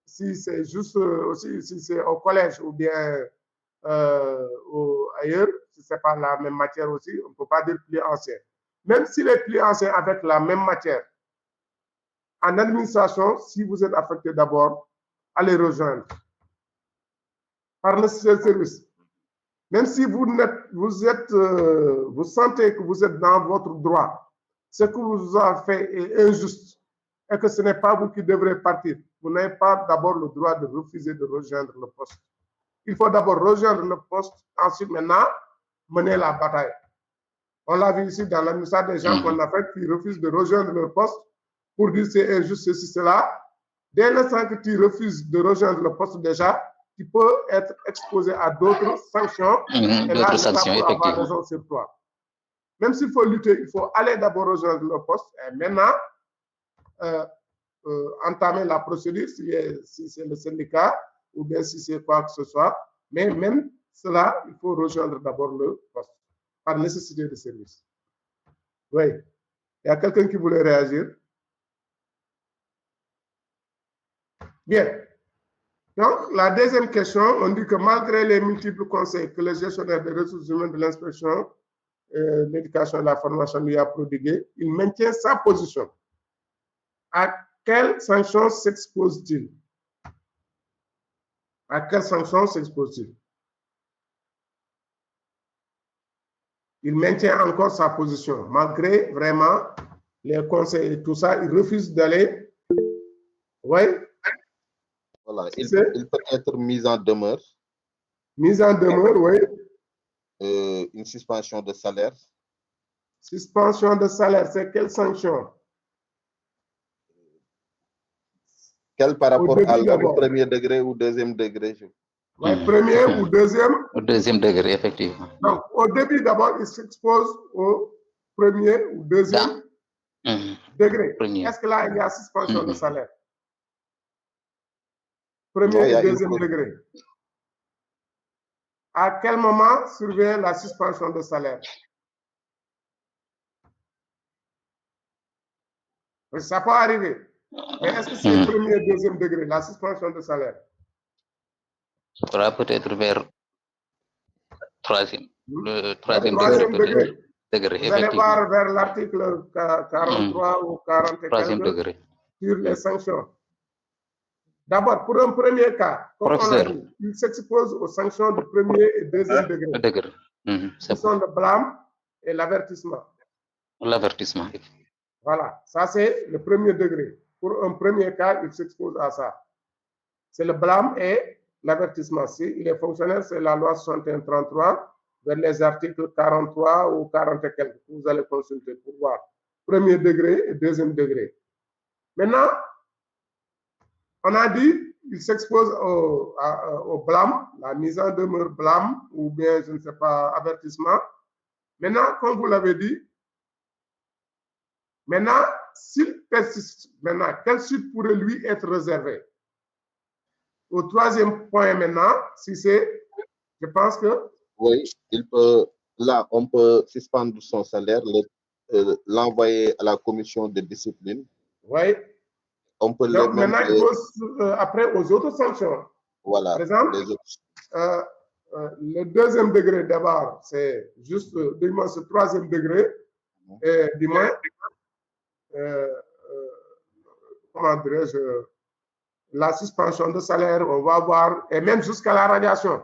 si c'est juste aussi, si c'est au collège ou bien ailleurs, si ce n'est pas la même matière aussi, on ne peut pas dire plus ancien. Même s'il est plus ancien avec la même matière, en administration, si vous êtes affecté d'abord, allez rejoindre. Par nécessité de service. Même si vous sentez que vous êtes dans votre droit, ce que vous avez fait est injuste et que ce n'est pas vous qui devrez partir, vous n'avez pas d'abord le droit de refuser de rejoindre le poste. Il faut d'abord rejoindre le poste, ensuite maintenant mener la bataille. On l'a vu ici dans l'administration des gens qu'on a fait qui refusent de rejoindre le poste pour dire c'est injuste, ceci, cela. Dès l'instant que tu refuses de rejoindre le poste déjà, tu peux être exposé à d'autres sanctions. Et là, l'État peut avoir raison sur toi. Même s'il faut lutter, il faut aller d'abord rejoindre le poste et maintenant entamer la procédure si c'est le syndicat ou bien si c'est quoi que ce soit. Mais même cela, il faut rejoindre d'abord le poste par nécessité de service. Oui. Il y a quelqu'un qui voulait réagir? Bien. Donc, la deuxième question, on dit que malgré les multiples conseils que le gestionnaire des ressources humaines de l'inspection, l'éducation et la formation lui a prodigués, il maintient sa position. À quelle sanction s'expose-t-il? À quelle sanction s'expose-t-il? il maintient encore sa position. Malgré vraiment les conseils et tout ça, il refuse d'aller. Oui. Voilà, il peut être mis en demeure. Mise en demeure, oui. Une suspension de salaire. Suspension de salaire, c'est quelle sanction? Quelle par rapport au premier degré ou deuxième degré? Oui, premier ou deuxième? Au deuxième degré, effectivement. Donc, au début, d'abord, il s'expose au premier ou deuxième degré. Est-ce que là, il y a suspension de salaire? Premier et deuxième degré. À quel moment survient la suspension de salaire? Ça peut arriver. Mais est-ce que c'est premier et deuxième degré, la suspension de salaire? Ça pourra peut-être vers troisième. Le troisième degré. Vous allez voir vers l'article 43 ou 40 et troisième degré. Sur les sanctions. D'abord, pour un premier cas, comme on a dit, il s'expose aux sanctions du premier et deuxième degré. Ce sont le blâme et l'avertissement. L'avertissement. Voilà, ça c'est le premier degré. Pour un premier cas, il s'expose à ça. C'est le blâme et l'avertissement. Si il est fonctionnaire, c'est la loi 6133, vers les articles 43 ou 40 et quelques. Vous allez consulter pour voir. Premier degré et deuxième degré. Maintenant, on a dit qu'il s'expose au blâme, la mise en demeure blâme, ou bien, je ne sais pas, avertissement. Maintenant, comme vous l'avez dit, maintenant, s'il persiste, maintenant, quelle suite pourrait lui être réservée? Au troisième point maintenant, si c'est, je pense que... Oui, il peut, là, on peut suspendre son salaire, l'envoyer à la commission de discipline. Oui. On peut donc maintenant, il faut après aux autres sanctions. Voilà. Par exemple, le deuxième degré d'abord, c'est juste, du moins, ce troisième degré, et du moins, comment dirais-je, la suspension de salaire, on va voir, et même jusqu'à la radiation.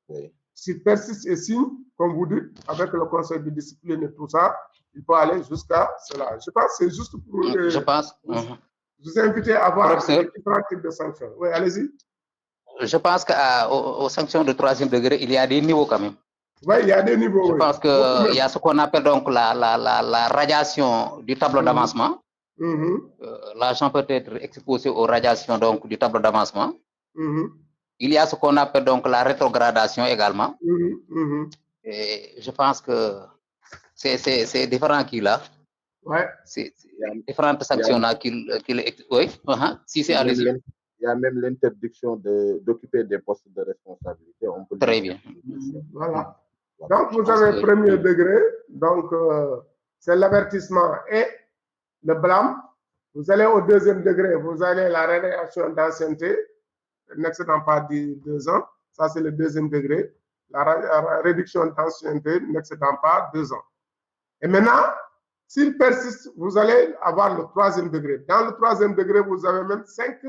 Oui. S'il persiste et signe, comme vous dites, avec le conseil de discipline et tout ça, il peut aller jusqu'à cela. Je pense que c'est juste pour vous inviter à voir différents types de sanctions. Oui, allez-y. Je pense qu'aux sanctions de troisième degré, il y a des niveaux quand même. Oui, il y a des niveaux. Je pense qu'il y a ce qu'on appelle donc la radiation du tableau d'avancement. L'agent peut être exposé aux radiations donc, du tableau d'avancement. Il y a ce qu'on appelle donc la rétrogradation également. Et je pense que c'est différent qu'il a. Ouais. C'est différentes sanctions là qu'il oui. Si c'est allé-y. Il y a même l'interdiction d'occuper des postes de responsabilité. On peut Très bien. Voilà. Donc, vous avez premier degré, donc c'est l'avertissement et le blâme. Vous allez au deuxième degré, vous allez la rédaction d'ancienneté, n'excédant pas 2 ans. Ça, c'est le deuxième degré. La réduction d'ancienneté n'excédant pas 2 ans. Et maintenant, s'il persiste, vous allez avoir le troisième degré. Dans le troisième degré, vous avez même 5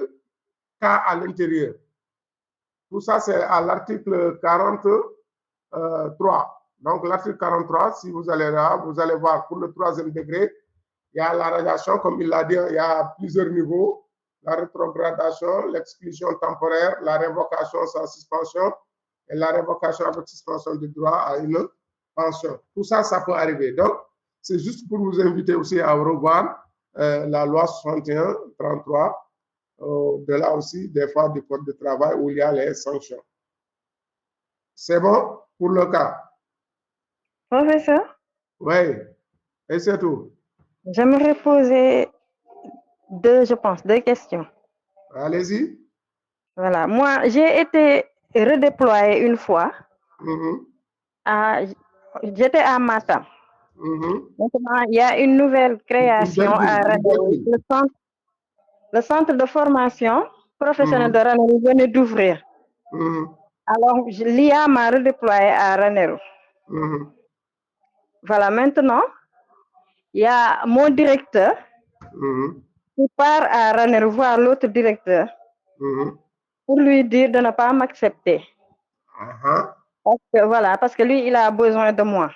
cas à l'intérieur. Tout ça, c'est à l'article 43. Donc, l'article 43, si vous allez là, vous allez voir pour le troisième degré, il y a la radiation, comme il l'a dit, il y a plusieurs niveaux. La rétrogradation, l'exclusion temporaire, la révocation sans suspension et la révocation avec suspension du droit à une pension. Tout ça, ça peut arriver. Donc, c'est juste pour vous inviter aussi à revoir la loi 61-33, de là aussi, des fois, du code de travail où il y a les sanctions. C'est bon pour le cas? Professeur? Oui, et c'est tout. J'aimerais poser deux questions. Allez-y. Voilà, moi, j'ai été redéployée une fois. J'étais à Matam. Maintenant, il y a une nouvelle création à Ranérou. Le centre de formation professionnelle de Ranérou venait d'ouvrir. Alors, l'IA m'a redéployé à Ranérou. Voilà, maintenant, il y a mon directeur qui part à Ranérou voir l'autre directeur pour lui dire de ne pas m'accepter. Parce que lui, il a besoin de moi.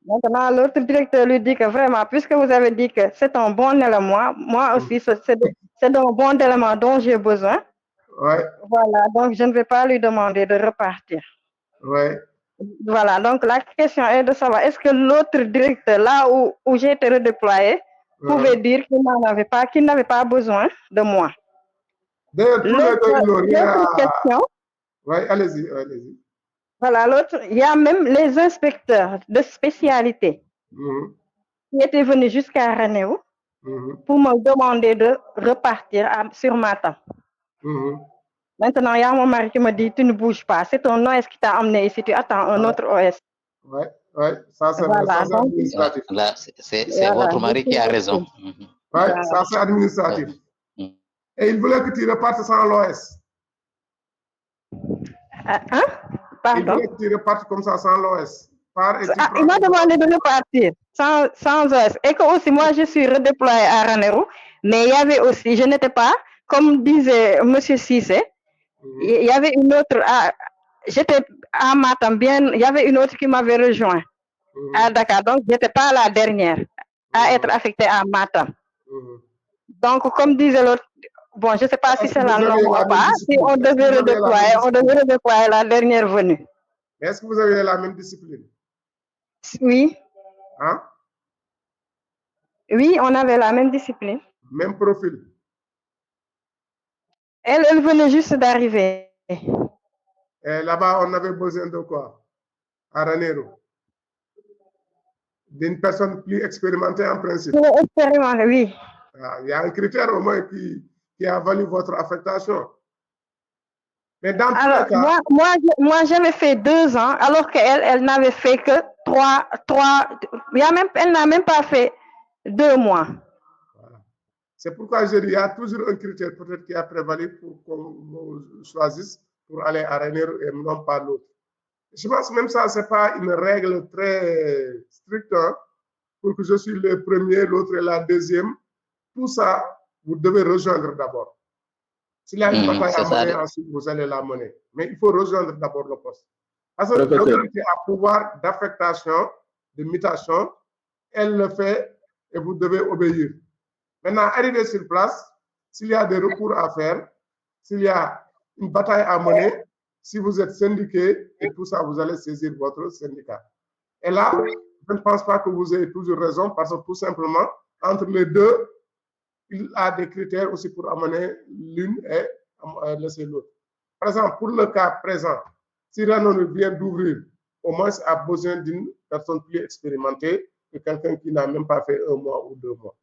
Maintenant, l'autre directeur lui dit que vraiment, puisque vous avez dit que c'est un bon élément, moi aussi, c'est un bon élément dont j'ai besoin. Ouais. Voilà, donc je ne vais pas lui demander de repartir. Ouais. Voilà, donc la question est de savoir, est-ce que l'autre directeur, là où j'ai été redéployé, pouvait dire qu'il n'avait pas besoin de moi? L'autre question. Oui, allez-y, allez-y. Voilà, l'autre, il y a même les inspecteurs de spécialité qui étaient venus jusqu'à Ranérou pour me demander de repartir sur Matam. Maintenant, il y a mon mari qui me dit, tu ne bouges pas. C'est ton OS qui t'a emmené ici, tu attends un autre OS. Oui, oui, ça c'est administratif. Là, c'est votre mari qui a raison. Oui, ça c'est administratif. Et il voulait que tu repartes sans l'OS. Hein? Pardon? Il voulait que tu repartes comme ça sans l'OS. Il m'a demandé de repartir sans OS. Et que aussi, moi, je suis redéployée à Ranérou, mais il y avait aussi, je n'étais pas, comme disait M. Cissé, il y avait une autre, j'étais à Matam, il y avait une autre qui m'avait rejoint à Dakar, donc je n'étais pas la dernière à être affectée à Matam. Donc, comme disait l'autre, bon, je ne sais pas si c'est la norme ou pas, si on devait redéployer la dernière venue. Est-ce que vous avez la même discipline? Oui. Hein? Oui, on avait la même discipline. Même profil? Elle venait juste d'arriver. Et là-bas, on avait besoin de quoi? À Ranérou? D'une personne plus expérimentée en principe? Plus expérimentée, oui. Il y a un critère au moins qui a valu votre affectation. Mais dans tous les cas... Moi j'avais fait 2 ans, alors qu'elle, elle n'avait fait que 3, elle n'a même pas fait 2 mois. Voilà. C'est pourquoi je dis, il y a toujours un critère peut-être qui a prévalu pour qu'on choisisse pour aller à Ranérou et non pas l'autre. Je pense même ça, ce n'est pas une règle très stricte, hein, pour que je suis le premier, l'autre est la deuxième. Tout ça, vous devez rejoindre d'abord. S'il y a une bataille à mener, ensuite vous allez la mener. Mais il faut rejoindre d'abord le poste. Parce que l'autorité a pouvoir d'affectation, de mutation, elle le fait et vous devez obéir. Maintenant, arrivé sur place, s'il y a des recours à faire, s'il y a une bataille à mener, si vous êtes syndiqué et tout ça, vous allez saisir votre syndicat. Et là, je ne pense pas que vous ayez toujours raison parce que tout simplement, entre les deux, il a des critères aussi pour amener l'une et laisser l'autre. Par exemple, pour le cas présent, si Ranérou vient d'ouvrir, au moins a besoin d'une personne plus expérimentée que quelqu'un qui n'a même pas fait 1 mois ou 2 mois.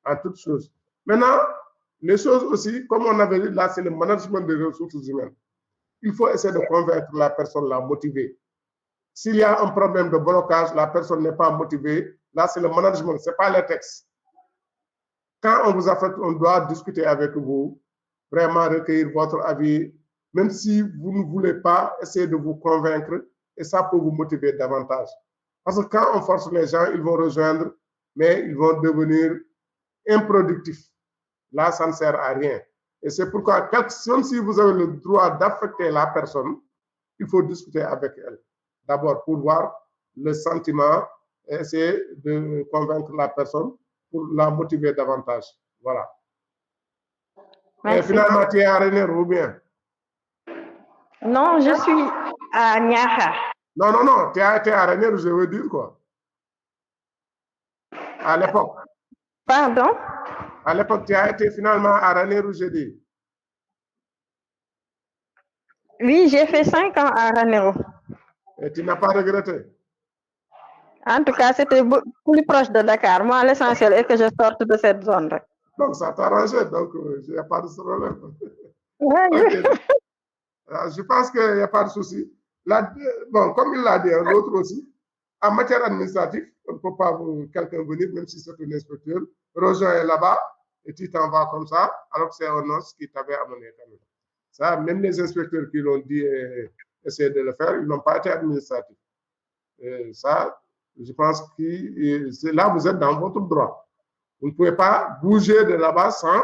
En toutes choses. Maintenant, les choses aussi, comme on avait dit, là, c'est le management des ressources humaines. Il faut essayer de convaincre la personne, la motiver. S'il y a un problème de blocage, la personne n'est pas motivée, là, c'est le management, ce n'est pas les textes. Quand on vous affecte, on doit discuter avec vous, vraiment recueillir votre avis, même si vous ne voulez pas, essayer de vous convaincre et ça peut vous motiver davantage. Parce que quand on force les gens, ils vont rejoindre, mais ils vont devenir improductifs. Là, ça ne sert à rien. Et c'est pourquoi, même si vous avez le droit d'affecter la personne, il faut discuter avec elle. D'abord, pour voir le sentiment, et essayer de convaincre la personne pour la motiver davantage. Voilà. Merci. Et finalement, tu es à Ranérou ou bien? Non, je suis à Niakhar. Non, non, non, tu as été à Ranérou, je veux dire quoi? À l'époque. Pardon? À l'époque, tu as été finalement à Ranérou, je dis. Oui, j'ai fait 5 ans à Ranérou. Et tu n'as pas regretté? En tout cas, c'était plus proche de Dakar. Moi, l'essentiel est que je sorte de cette zone. Donc, ça t'a arrangé, donc il n'y a pas de problème. Ouais, okay. Je pense qu'il n'y a pas de souci. Bon, comme il l'a dit, l'autre aussi, en matière administrative, on ne peut pas quelqu'un venir, même si c'est un inspecteur, rejoindre là-bas et tu t'en vas comme ça, alors que c'est un os qui t'avait amené quand même. Ça, même les inspecteurs qui l'ont dit et essayé de le faire, ils n'ont pas été administratifs. Et ça, je pense que là, vous êtes dans votre droit. Vous ne pouvez pas bouger de là-bas sans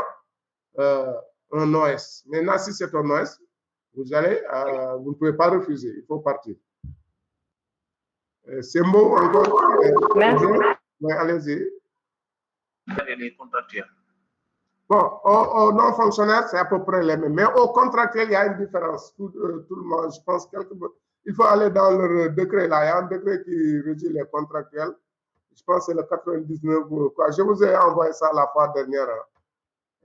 un OS. Maintenant, si c'est un OS, vous ne pouvez pas refuser, il faut partir. Ces mots encore. Merci. Oui, allez-y. Les contractuels. Bon, aux non-fonctionnaires, c'est à peu près les mêmes. Mais aux contractuels, il y a une différence. Tout le monde, je pense, il faut aller dans le décret là. Il y a un décret qui régit les contractuels. Je pense que c'est le 99 quoi. Je vous ai envoyé ça la fois dernière.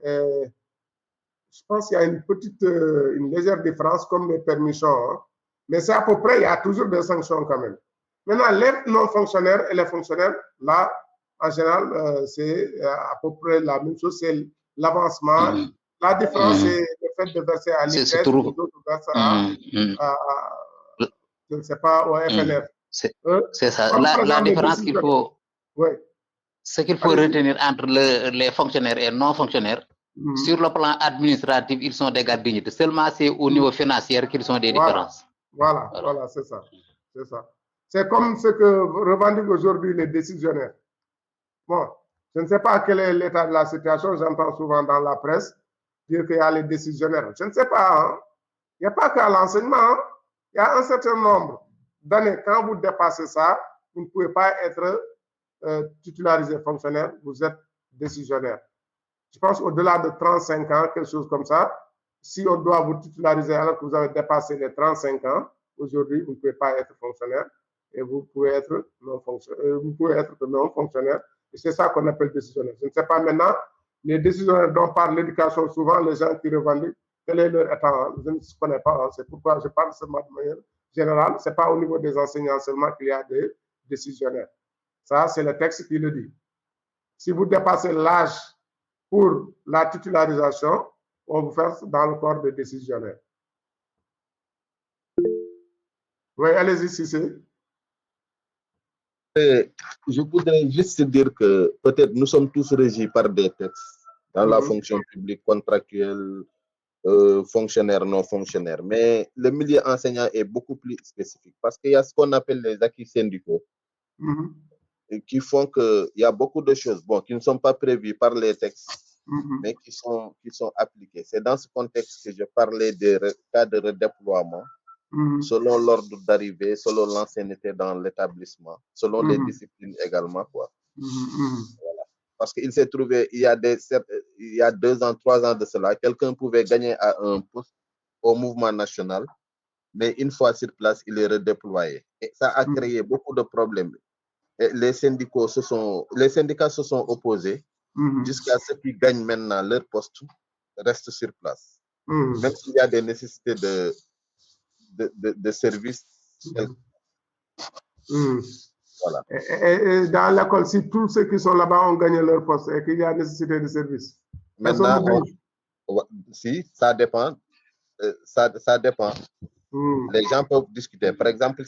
Je pense qu'il y a une légère différence comme les permissions. Hein. Mais c'est à peu près, il y a toujours des sanctions quand même. Maintenant, les non-fonctionnaires et les fonctionnaires, là, en général, c'est à peu près la même chose. C'est l'avancement. La différence, c'est le fait de verser à l'IPS, les autres versent je ne sais pas, au FNF. C'est ça. La différence qu'il faut, ce qu'il faut retenir entre les fonctionnaires et non-fonctionnaires, sur le plan administratif, ils sont d'égale dignité. Seulement, c'est au niveau financier qu'ils sont des différences. Voilà, c'est ça. C'est ça. C'est comme ce que revendiquent aujourd'hui les décisionnaires. Bon, je ne sais pas quel est l'état de la situation. J'entends souvent dans la presse dire qu'il y a les décisionnaires. Je ne sais pas. Hein. Il n'y a pas qu'à l'enseignement. Hein. Il y a un certain nombre d'années. Quand vous dépassez ça, vous ne pouvez pas être titularisé fonctionnaire. Vous êtes décisionnaire. Je pense au-delà de 35 ans, quelque chose comme ça. Si on doit vous titulariser alors que vous avez dépassé les 35 ans, aujourd'hui, vous ne pouvez pas être fonctionnaire et vous pouvez être non-fonctionnaire. Et c'est ça qu'on appelle décisionnaire. Je ne sais pas maintenant, les décisionnaires dont parle l'éducation, souvent les gens qui revendiquent, quel est leur état, je ne connais pas. Hein. C'est pourquoi je parle seulement de manière générale. Ce n'est pas au niveau des enseignants seulement qu'il y a des décisionnaires. Ça, c'est le texte qui le dit. Si vous dépassez l'âge pour la titularisation, on vous fait dans le corps des décisionnaires. Oui, allez-y, Cissé. Je voudrais juste dire que peut-être nous sommes tous régis par des textes dans la fonction publique, contractuelle, fonctionnaire, non fonctionnaire. Mais le milieu enseignant est beaucoup plus spécifique parce qu'il y a ce qu'on appelle les acquis syndicaux qui font qu'il y a beaucoup de choses qui ne sont pas prévues par les textes, mais qui sont appliquées. C'est dans ce contexte que je parlais des cas de redéploiement selon l'ordre d'arrivée, selon l'ancienneté dans l'établissement, selon les disciplines également. Quoi. Voilà. Parce qu'il s'est trouvé, il y a 2 ans, 3 ans de cela, quelqu'un pouvait gagner à un poste au mouvement national, mais une fois sur place, il est redéployé. Et ça a créé beaucoup de problèmes. Et les syndicats se sont opposés jusqu'à ce qu'ils gagnent maintenant leur poste, restent sur place. Même s'il y a des nécessités de service. Voilà. Et dans l'école, si tous ceux qui sont là-bas ont gagné leur poste et qu'il y a nécessité de service. Maintenant, si, ça dépend. Ça dépend. Les gens peuvent discuter. Par exemple,